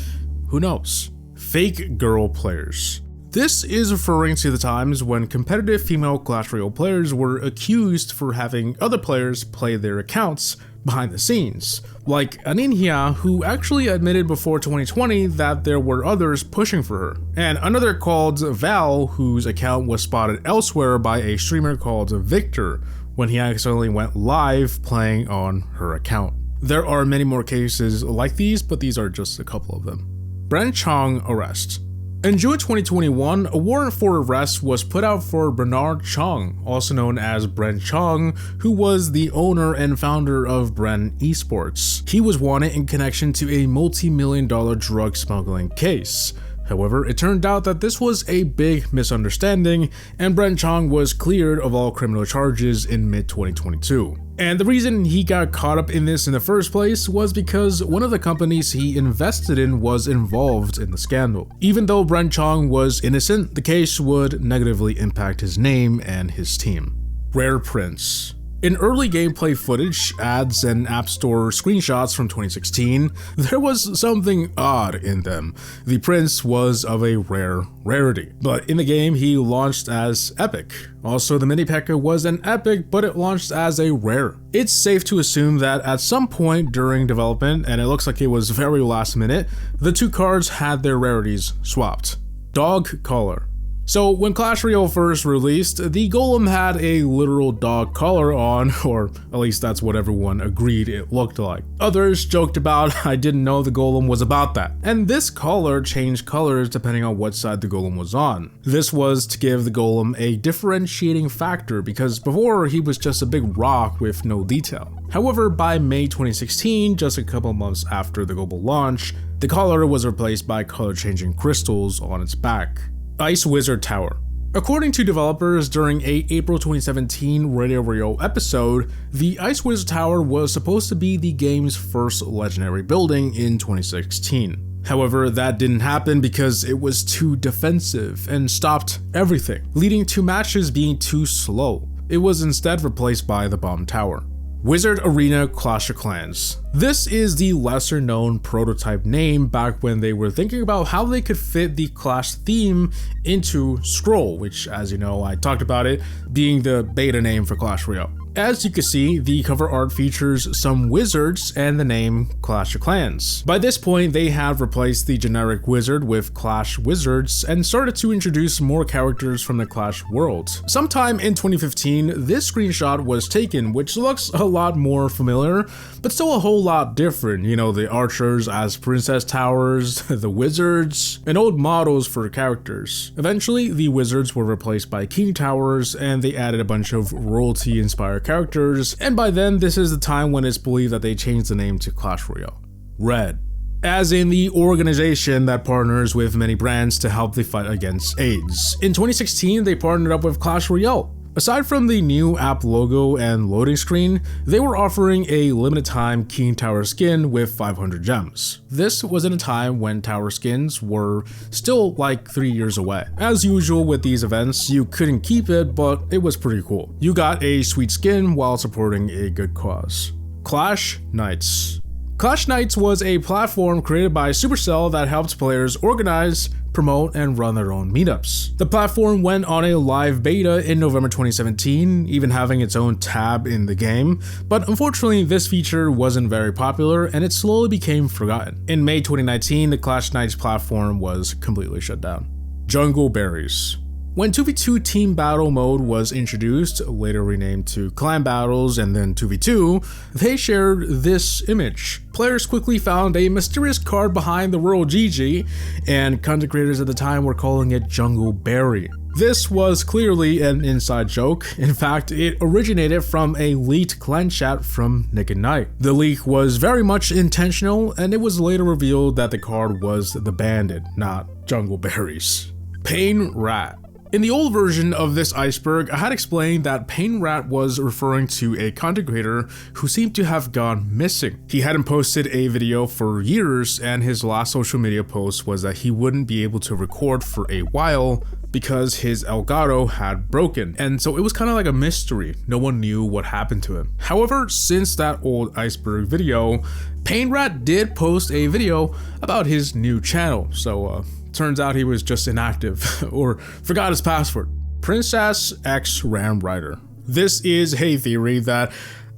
Who knows? Fake girl players. This is referring to the times when competitive female Clash Royale players were accused for having other players play their accounts behind the scenes, like INFOÄ, who actually admitted before 2020 that there were others pushing for her, and another called Val, whose account was spotted elsewhere by a streamer called Victor when he accidentally went live playing on her account. There are many more cases like these, but these are just a couple of them. Brent Chong arrest. In June 2021, a warrant for arrest was put out for Bernard Chong, also known as Brent Chong, who was the owner and founder of Brent Esports. He was wanted in connection to a multi-million-dollar drug smuggling case. However, it turned out that this was a big misunderstanding, and Brent Chong was cleared of all criminal charges in mid-2022. And the reason he got caught up in this in the first place was because one of the companies he invested in was involved in the scandal. Even though Brent Chong was innocent, the case would negatively impact his name and his team. Rare prints. In early gameplay footage, ads, and App Store screenshots from 2016, there was something odd in them. The prince was of a rare rarity, but in the game he launched as epic. Also, the mini P.E.K.K.A was an epic, but it launched as a rare. It's safe to assume that at some point during development, and it looks like it was very last minute, the two cards had their rarities swapped. Dog collar. So when Clash Royale first released, the golem had a literal dog collar on, or at least that's what everyone agreed it looked like. Others joked about, I didn't know the golem was about that. And this collar changed colors depending on what side the golem was on. This was to give the golem a differentiating factor because before he was just a big rock with no detail. However, by May 2016, just a couple months after the global launch, the collar was replaced by color-changing crystals on its back. Ice Wizard Tower. According to developers, during a April 2017 Radio Royale episode, the Ice Wizard Tower was supposed to be the game's first legendary building in 2016. However, that didn't happen because it was too defensive and stopped everything, leading to matches being too slow. It was instead replaced by the Bomb Tower. Wizard Arena Clash of Clans. This is the lesser known prototype name back when they were thinking about how they could fit the Clash theme into Scroll, which, as you know, I talked about it being the beta name for Clash Royale. As you can see, the cover art features some wizards and the name Clash of Clans. By this point, they have replaced the generic wizard with Clash Wizards and started to introduce more characters from the Clash world. Sometime in 2015, this screenshot was taken, which looks a lot more familiar, but still a whole lot different. You know, the archers as princess towers, the wizards, and old models for characters. Eventually, the wizards were replaced by king towers, and they added a bunch of royalty-inspired characters, and by then this is the time when it's believed that they changed the name to Clash Royale. Red. As in the organization that partners with many brands to help the fight against AIDS. In 2016, they partnered up with Clash Royale. Aside from the new app logo and loading screen, they were offering a limited time King Tower skin with 500 gems. This was in a time when tower skins were still like 3 years away. As usual with these events, you couldn't keep it, but it was pretty cool. You got a sweet skin while supporting a good cause. Clash Nights. Clash Nights was a platform created by Supercell that helped players organize, promote, and run their own meetups. The platform went on a live beta in November 2017, even having its own tab in the game, but unfortunately this feature wasn't very popular and it slowly became forgotten. In May 2019, the Clash Nights platform was completely shut down. Jungle Berries. When 2v2 team battle mode was introduced, later renamed to clan battles and then 2v2, they shared this image. Players quickly found a mysterious card behind the Royale GG, and content creators at the time were calling it Jungle Berry. This was clearly an inside joke. In fact, it originated from a leaked clan chat from Nick and Knight. The leak was very much intentional, and it was later revealed that the card was the Bandit, not Jungle Berries. Pain Rat. In the old version of this iceberg, I had explained that PainRat was referring to a content creator who seemed to have gone missing. He hadn't posted a video for years, and his last social media post was that he wouldn't be able to record for a while because his Elgato had broken, and so it was kind of like a mystery. No one knew what happened to him. However, since that old iceberg video, PainRat did post a video about his new channel, so turns out he was just inactive or forgot his password. Princess X Ram Rider. This is a theory that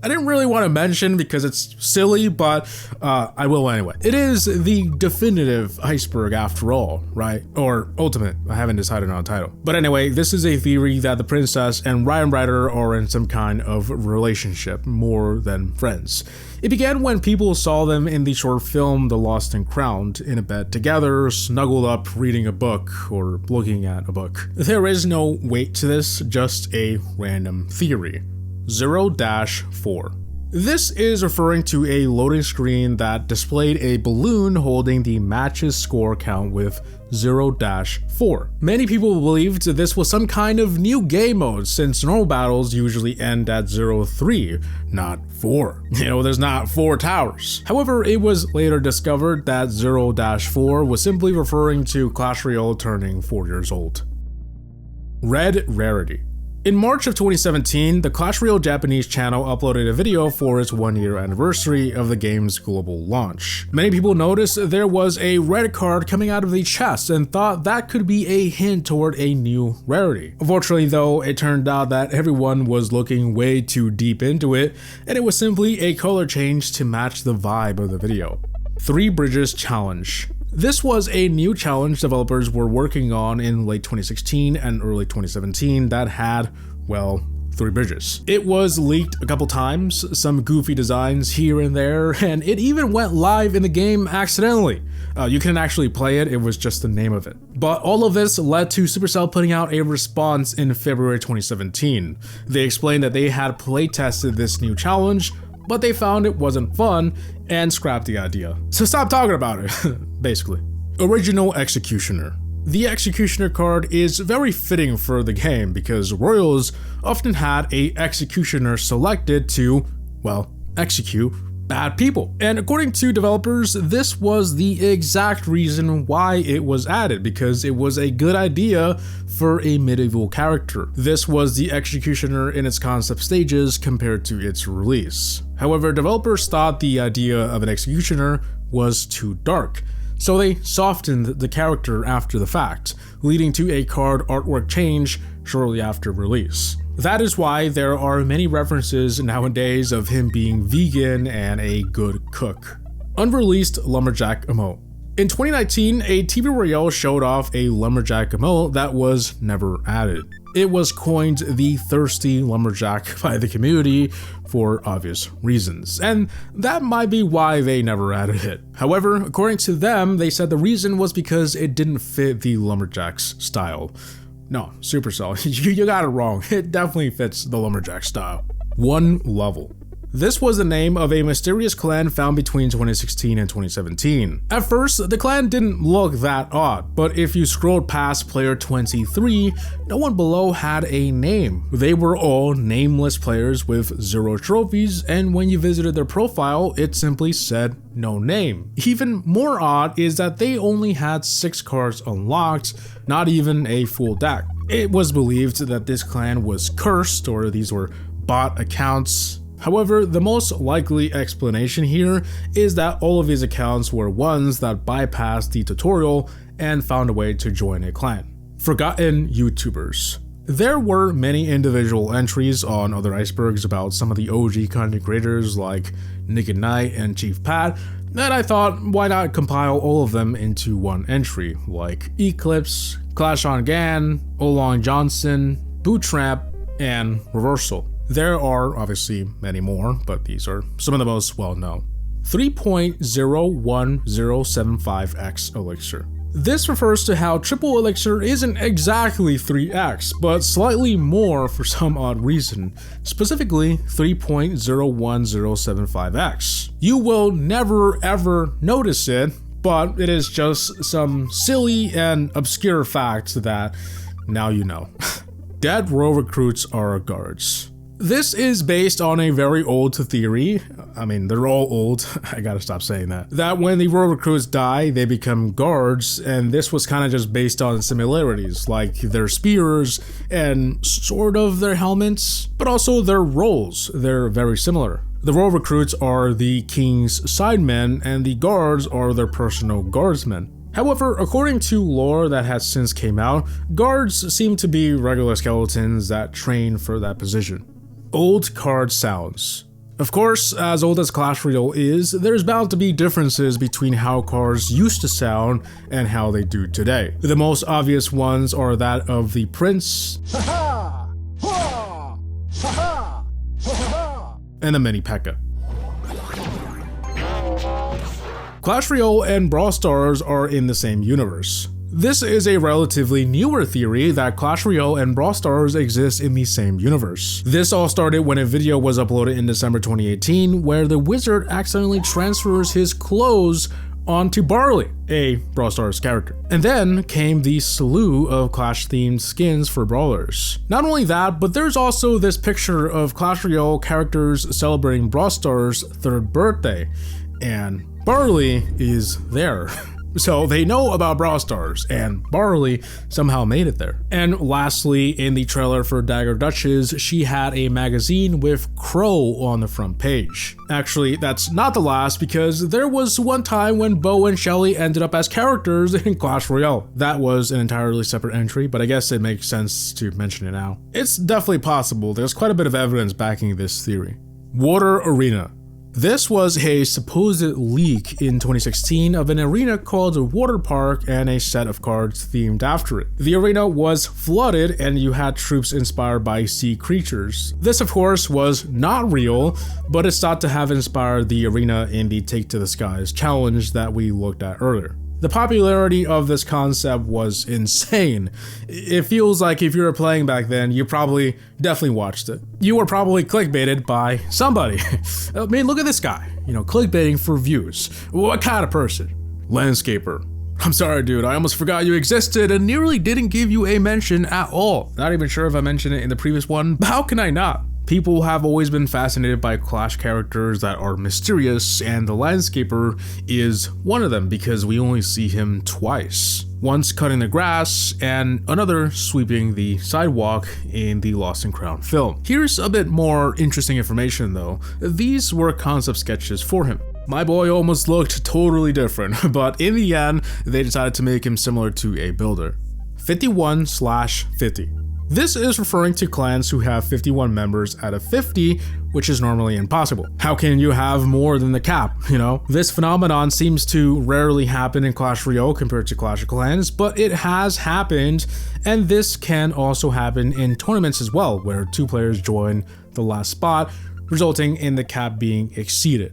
I didn't really want to mention because it's silly, but I will anyway. It is the definitive iceberg after all, right? Or ultimate, I haven't decided on a title. But anyway, this is a theory that the princess and Ryan Ryder are in some kind of relationship, more than friends. It began when people saw them in the short film The Lost and Crowned in a bed together, snuggled up reading a book or looking at a book. There is no weight to this, just a random theory. 0-4. This is referring to a loading screen that displayed a balloon holding the match's score count with 0-4. Many people believed this was some kind of new game mode since normal battles usually end at 0-3, not 4. You know, there's not 4 towers. However, it was later discovered that 0-4 was simply referring to Clash Royale turning 4 years old. Red Rarity. In March of 2017, the Clash Royale Japanese channel uploaded a video for its 1-year anniversary of the game's global launch. Many people noticed there was a red card coming out of the chest and thought that could be a hint toward a new rarity. Unfortunately though, it turned out that everyone was looking way too deep into it, and it was simply a color change to match the vibe of the video. 3 Bridges Challenge. This was a new challenge developers were working on in late 2016 and early 2017 that had, well, 3 bridges. It was leaked a couple times, some goofy designs here and there, and it even went live in the game accidentally. You couldn't actually play it, it was just the name of it. But all of this led to Supercell putting out a response in February 2017. They explained that they had playtested this new challenge, but they found it wasn't fun and scrapped the idea. So stop talking about it, basically. Original Executioner. The Executioner card is very fitting for the game because Royals often had a Executioner selected to, well, execute bad people. And according to developers, this was the exact reason why it was added, because it was a good idea for a medieval character. This was the Executioner in its concept stages compared to its release. However, developers thought the idea of an Executioner was too dark, so they softened the character after the fact, leading to a card artwork change shortly after release. That is why there are many references nowadays of him being vegan and a good cook. Unreleased Lumberjack emote. In 2019, a TV Royale showed off a Lumberjack emote that was never added. It was coined the Thirsty Lumberjack by the community for obvious reasons, and that might be why they never added it. However, according to them, they said the reason was because it didn't fit the Lumberjack's style. No, Supercell, you got it wrong. It definitely fits the Lumberjack style. 1 Level. This was the name of a mysterious clan found between 2016 and 2017. At first, the clan didn't look that odd, but if you scrolled past player 23, no one below had a name. They were all nameless players with 0 trophies, and when you visited their profile, it simply said no name. Even more odd is that they only had 6 cards unlocked, not even a full deck. It was believed that this clan was cursed, or these were bot accounts. However, the most likely explanation here is that all of these accounts were ones that bypassed the tutorial and found a way to join a clan. Forgotten YouTubers. There were many individual entries on other icebergs about some of the OG content creators like Nick and Knight and Chief Pat, that I thought, why not compile all of them into one entry, like Eclipse, Clash on Gan, Olong Johnson, Bootstrap, and Reversal. There are obviously many more, but these are some of the most well-known. 3.01075x Elixir. This refers to how triple elixir isn't exactly 3x, but slightly more for some odd reason, specifically 3.01075x. You will never ever notice it, but it is just some silly and obscure fact that now you know. Dead Royal recruits are guards. This is based on a very old theory. I mean, they're all old. I gotta stop saying that. That when the Royal recruits die, they become guards, and this was kind of just based on similarities, like their spears and sort of their helmets, but also their roles. They're very similar. The Royal recruits are the king's sidemen, and the guards are their personal guardsmen. However, according to lore that has since came out, guards seem to be regular skeletons that train for that position. Old card sounds. Of course, as old as Clash Royale is, there's bound to be differences between how cards used to sound and how they do today. The most obvious ones are that of the Prince and the Mini P.E.K.K.A. Clash Royale and Brawl Stars are in the same universe. This is a relatively newer theory that Clash Royale and Brawl Stars exist in the same universe. This all started when a video was uploaded in December 2018 where the wizard accidentally transfers his clothes onto Barley, a Brawl Stars character. And then came the slew of Clash-themed skins for brawlers. Not only that, but there's also this picture of Clash Royale characters celebrating Brawl Stars' 3rd birthday, and Barley is there. So they know about Brawl Stars, and Barley somehow made it there. And lastly, in the trailer for Dagger Duchess, she had a magazine with Crow on the front page. Actually, that's not the last, because there was one time when Bo and Shelly ended up as characters in Clash Royale. That was an entirely separate entry, but I guess it makes sense to mention it now. It's definitely possible. There's quite a bit of evidence backing this theory. Water Arena. This was a supposed leak in 2016 of an arena called a water park and a set of cards themed after it. The arena was flooded and you had troops inspired by sea creatures. This of course was not real, but it's thought to have inspired the arena in the Take to the Skies challenge that we looked at earlier. The popularity of this concept was insane. It feels like if you were playing back then, you probably definitely watched it. You were probably clickbaited by somebody. I mean, look at this guy, clickbaiting for views. What kind of person? Landscaper. I'm sorry, dude, I almost forgot you existed and nearly didn't give you a mention at all. Not even sure if I mentioned it in the previous one, but how can I not? People have always been fascinated by Clash characters that are mysterious, and the Landscaper is one of them because we only see him twice. Once cutting the grass, and another sweeping the sidewalk in the Lost and Crown film. Here's a bit more interesting information though. These were concept sketches for him. My boy almost looked totally different, but in the end, they decided to make him similar to a builder. 51/50. This is referring to clans who have 51 members out of 50, which is normally impossible. How can you have more than the cap, This phenomenon seems to rarely happen in Clash Royale compared to Clash of Clans, but it has happened, and this can also happen in tournaments as well, where 2 players join the last spot, resulting in the cap being exceeded.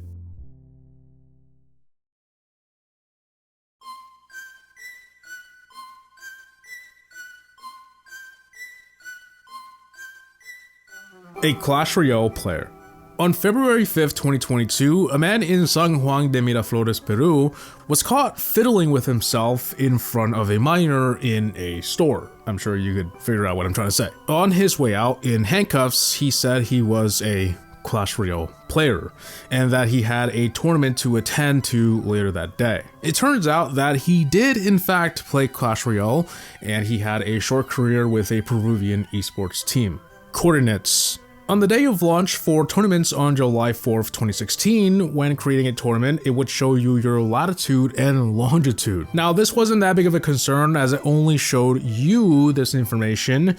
A Clash Royale player. On February 5th, 2022, a man in San Juan de Miraflores, Peru, was caught fiddling with himself in front of a miner in a store. I'm sure you could figure out what I'm trying to say. On his way out in handcuffs, he said he was a Clash Royale player and that he had a tournament to attend to later that day. It turns out that he did in fact play Clash Royale, and he had a short career with a Peruvian esports team. Coordinates. On the day of launch for tournaments on July 4th, 2016, when creating a tournament, it would show you your latitude and longitude. Now, this wasn't that big of a concern as it only showed you this information,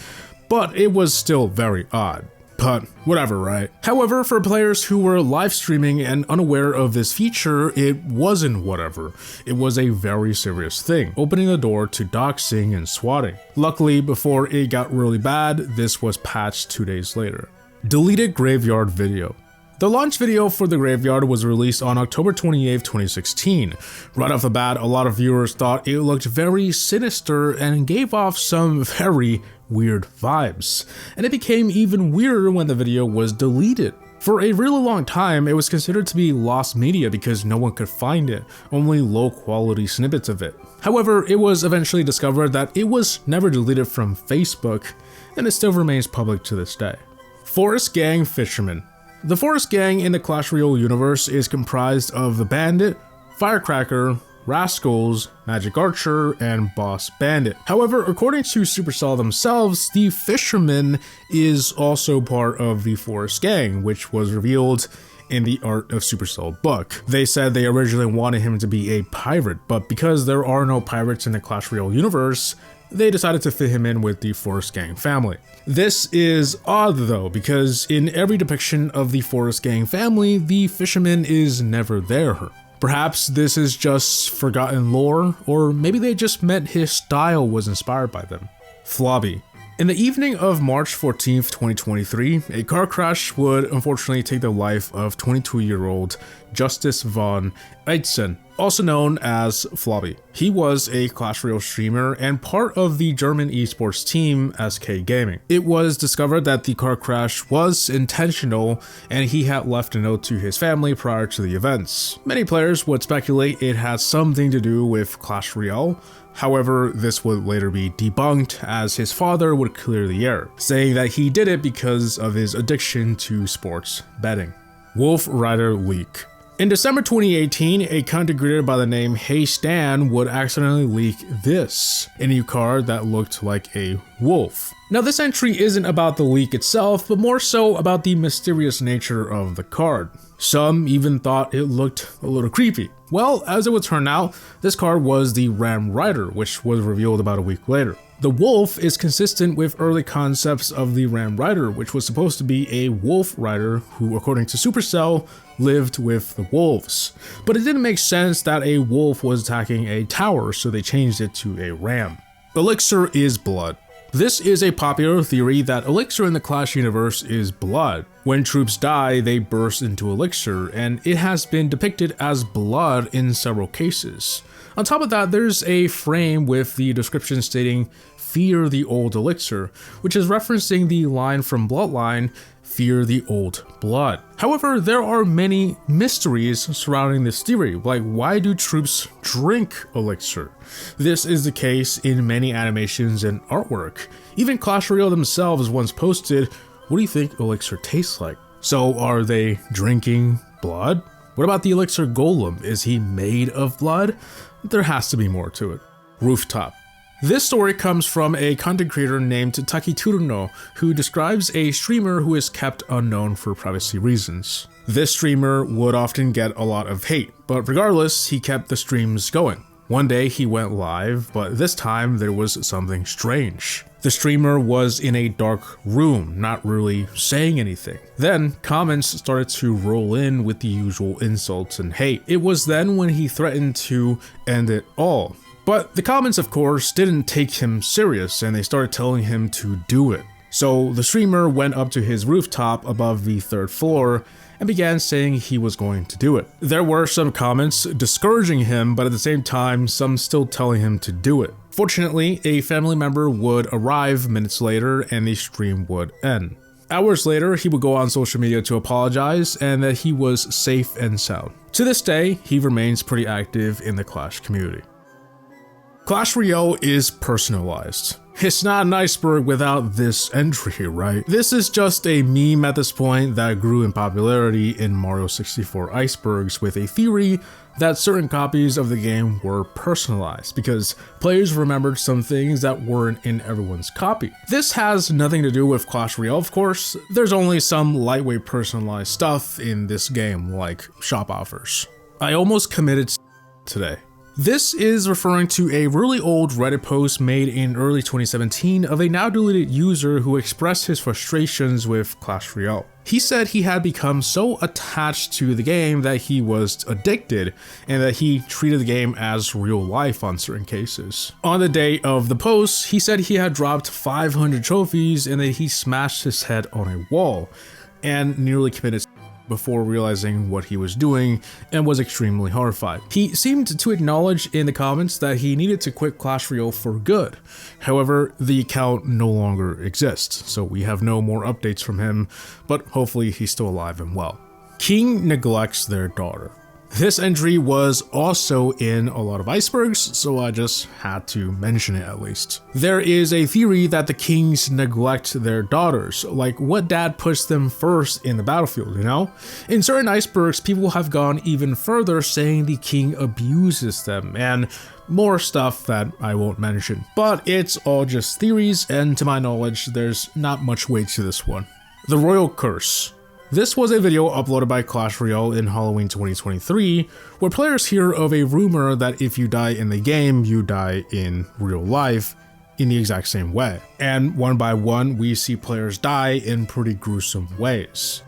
but it was still very odd. But whatever, right? However, for players who were live streaming and unaware of this feature, it wasn't whatever. It was a very serious thing, opening the door to doxing and swatting. Luckily, before it got really bad, this was patched 2 days later. Deleted Graveyard video. The launch video for the Graveyard was released on October 28, 2016. Right off the bat, a lot of viewers thought it looked very sinister and gave off some very weird vibes. And it became even weirder when the video was deleted. For a really long time, it was considered to be lost media because no one could find it, only low quality snippets of it. However, it was eventually discovered that it was never deleted from Facebook, and it still remains public to this day. Forest Gang Fisherman. The Forest Gang in the Clash Royale universe is comprised of the Bandit, Firecracker, Rascals, Magic Archer, and Boss Bandit. However, according to Supercell themselves, the Fisherman is also part of the Forest Gang, which was revealed in the Art of Supercell book. They said they originally wanted him to be a pirate, but because there are no pirates in the Clash Royale universe, they decided to fit him in with the Forest Gang family. This is odd though, because in every depiction of the Forest Gang family, the Fisherman is never there. Perhaps this is just forgotten lore, or maybe they just meant his style was inspired by them. Flobby. In the evening of March 14th, 2023, a car crash would unfortunately take the life of 22-year-old Justice von Eitzen, also known as Flobby. He was a Clash Royale streamer and part of the German esports team SK Gaming. It was discovered that the car crash was intentional and he had left a note to his family prior to the events. Many players would speculate it had something to do with Clash Royale. However, this would later be debunked as his father would clear the air, saying that he did it because of his addiction to sports betting. Wolf Rider leak. In December 2018, a content creator by the name Hey Stan would accidentally leak this, a new card that looked like a wolf. Now this entry isn't about the leak itself, but more so about the mysterious nature of the card. Some even thought it looked a little creepy. Well, as it would turn out, this card was the Ram Rider, which was revealed about a week later. The wolf is consistent with early concepts of the Ram Rider, which was supposed to be a wolf rider who, according to Supercell, lived with the wolves. But it didn't make sense that a wolf was attacking a tower, so they changed it to a ram. Elixir is blood. This is a popular theory that Elixir in the Clash universe is blood. When troops die, they burst into Elixir, and it has been depicted as blood in several cases. On top of that, there's a frame with the description stating, "Fear the old Elixir," which is referencing the line from Bloodline, "Fear the old blood." However, there are many mysteries surrounding this theory, like why do troops drink Elixir? This is the case in many animations and artwork. Even Clash Royale themselves once posted, "What do you think Elixir tastes like?" So are they drinking blood? What about the Elixir Golem? Is he made of blood? There has to be more to it. Rooftop. This story comes from a content creator named Takiturno, who describes a streamer who is kept unknown for privacy reasons. This streamer would often get a lot of hate, but regardless, he kept the streams going. One day he went live, but this time there was something strange. The streamer was in a dark room, not really saying anything. Then comments started to roll in with the usual insults and hate. It was then when he threatened to end it all. But the comments, of course, didn't take him serious and they started telling him to do it. So the streamer went up to his rooftop above the 3rd floor and began saying he was going to do it. There were some comments discouraging him, but at the same time, some still telling him to do it. Fortunately, a family member would arrive minutes later and the stream would end. Hours later, he would go on social media to apologize and that he was safe and sound. To this day, he remains pretty active in the Clash community. Clash Royale is personalized. It's not an iceberg without this entry, right? This is just a meme at this point that grew in popularity in Mario 64 icebergs with a theory that certain copies of the game were personalized because players remembered some things that weren't in everyone's copy. This has nothing to do with Clash Royale, of course. There's only some lightweight personalized stuff in this game, like shop offers. I almost committed today. This is referring to a really old Reddit post made in early 2017 of a now deleted user who expressed his frustrations with Clash Royale. He said he had become so attached to the game that he was addicted and that he treated the game as real life on certain cases. On the day of the post, he said he had dropped 500 trophies and that he smashed his head on a wall and nearly committed before realizing what he was doing and was extremely horrified. He seemed to acknowledge in the comments that he needed to quit Clash Royale for good. However, the account no longer exists, so we have no more updates from him, but hopefully he's still alive and well. King neglects their daughter. This entry was also in a lot of icebergs, so I just had to mention it at least. There is a theory that the kings neglect their daughters, like what dad puts them first in the battlefield, you know? In certain icebergs, people have gone even further saying the king abuses them, and more stuff that I won't mention. But it's all just theories, and to my knowledge, there's not much weight to this one. The Royal Curse. This was a video uploaded by Clash Royale in Halloween 2023, where players hear of a rumor that if you die in the game, you die in real life in the exact same way. And one by one, we see players die in pretty gruesome ways.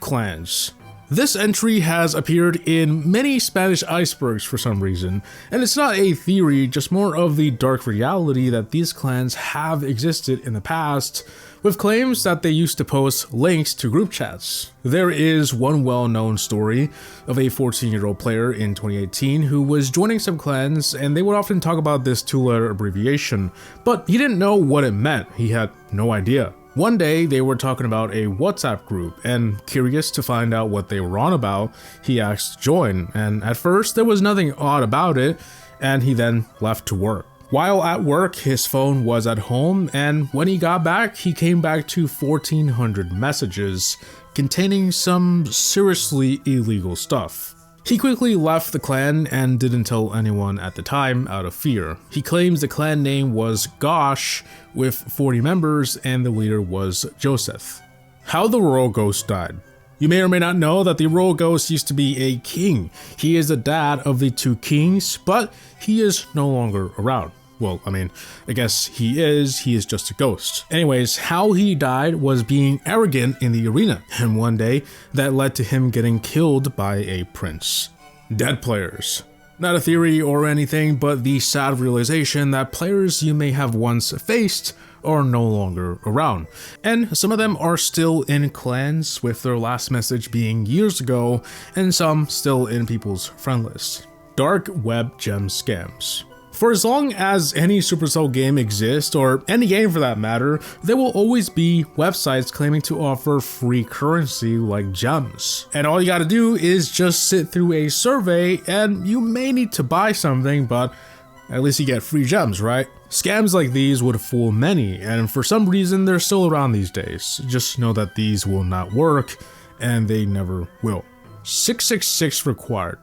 Clans. This entry has appeared in many Spanish icebergs for some reason, and it's not a theory, just more of the dark reality that these clans have existed in the past, with claims that they used to post links to group chats. There is one well-known story of a 14-year-old player in 2018 who was joining some clans, and they would often talk about this two-letter abbreviation, but he didn't know what it meant. He had no idea. One day, they were talking about a WhatsApp group, and curious to find out what they were on about, he asked to join, and at first there was nothing odd about it, and he then left to work. While at work, his phone was at home, and when he got back, he came back to 1,400 messages containing some seriously illegal stuff. He quickly left the clan and didn't tell anyone at the time out of fear. He claims the clan name was Gosh with 40 members and the leader was Joseph. How the Royal Ghost died. You may or may not know that the Royal Ghost used to be a king. He is the dad of the two kings, but he is no longer around. Well, I mean, I guess he is just a ghost. Anyways, how he died was being arrogant in the arena, and one day that led to him getting killed by a prince. Dead players. Not a theory or anything, but the sad realization that players you may have once faced are no longer around. And some of them are still in clans, with their last message being years ago, and some still in people's friend list. Dark web gem scams. For as long as any Supercell game exists, or any game for that matter, there will always be websites claiming to offer free currency like gems. And all you gotta do is just sit through a survey and you may need to buy something, but at least you get free gems, right? Scams like these would fool many, and for some reason they're still around these days. Just know that these will not work, and they never will. 666 required.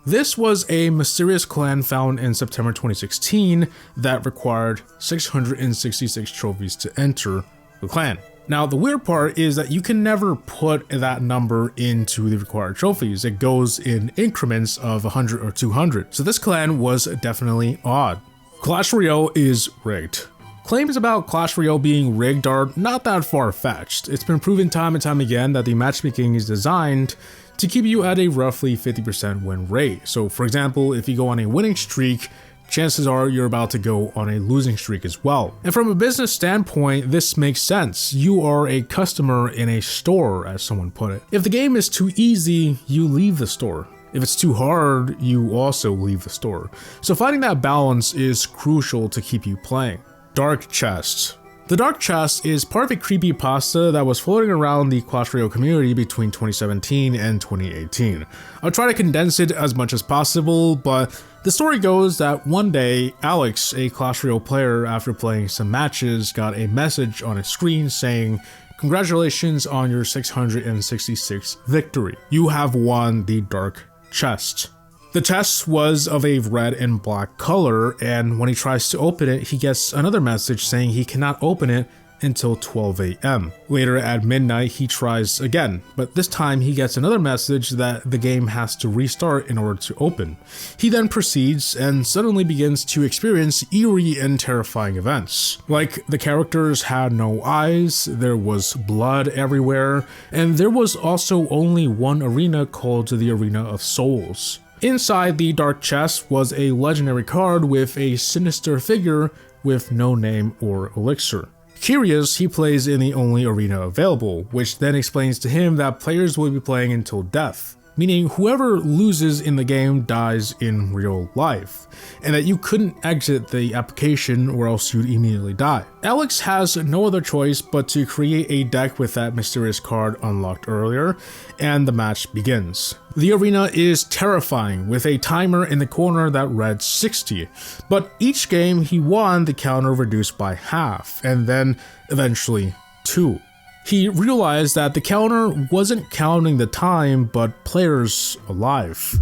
This was a mysterious clan found in September 2016 that required 666 trophies to enter the clan. Now, the weird part is that you can never put that number into the required trophies. It goes in increments of 100 or 200. So this clan was definitely odd. Clash Royale is rigged. Claims about Clash Royale being rigged are not that far-fetched. It's been proven time and time again that the matchmaking is designed to keep you at a roughly 50% win rate. So for example, if you go on a winning streak, chances are you're about to go on a losing streak as well. And from a business standpoint, this makes sense. You are a customer in a store, as someone put it. If the game is too easy, you leave the store. If it's too hard, you also leave the store. So finding that balance is crucial to keep you playing. Dark chests. The Dark Chest is part of a creepypasta that was floating around the Clash Royale community between 2017 and 2018. I'll try to condense it as much as possible, but the story goes that one day, Alex, a Clash Royale player, after playing some matches, got a message on his screen saying, "Congratulations on your 666th victory. You have won the Dark Chest." The chest was of a red and black color, and when he tries to open it, he gets another message saying he cannot open it until 12 a.m. Later at midnight, he tries again, but this time he gets another message that the game has to restart in order to open. He then proceeds and suddenly begins to experience eerie and terrifying events. Like, the characters had no eyes, there was blood everywhere, and there was also only one arena called the Arena of Souls. Inside the dark chest was a legendary card with a sinister figure with no name or elixir. Curious, he plays in the only arena available, which then explains to him that players will be playing until death, meaning whoever loses in the game dies in real life, and that you couldn't exit the application or else you'd immediately die. Alex has no other choice but to create a deck with that mysterious card unlocked earlier, and the match begins. The arena is terrifying, with a timer in the corner that read 60, but each game he won, the counter reduced by half, and then eventually 2. He realized that the counter wasn't counting the time, but players alive.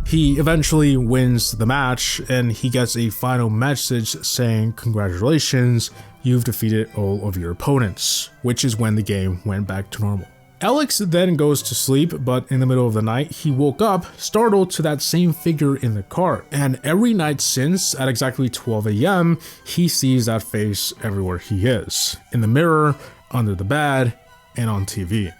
He eventually wins the match, and he gets a final message saying, "Congratulations, you've defeated all of your opponents," which is when the game went back to normal. Alex then goes to sleep, but in the middle of the night, he woke up startled to that same figure in the cart. And every night since, at exactly 12 a.m., he sees that face everywhere he is. In the mirror, under the bed, and on TV.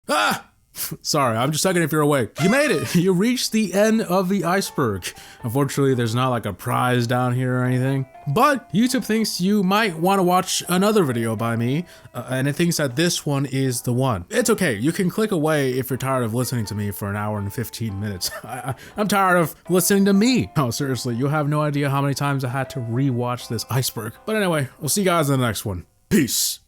Ah! Sorry, I'm just checking if you're awake. You made it! You reached the end of the iceberg. Unfortunately, there's not like a prize down here or anything. But YouTube thinks you might want to watch another video by me, and it thinks that this one is the one. It's okay, you can click away if you're tired of listening to me for an hour and 15 minutes. I'm tired of listening to me. No, seriously, you have no idea how many times I had to rewatch this iceberg. But anyway, we'll see you guys in the next one. Peace!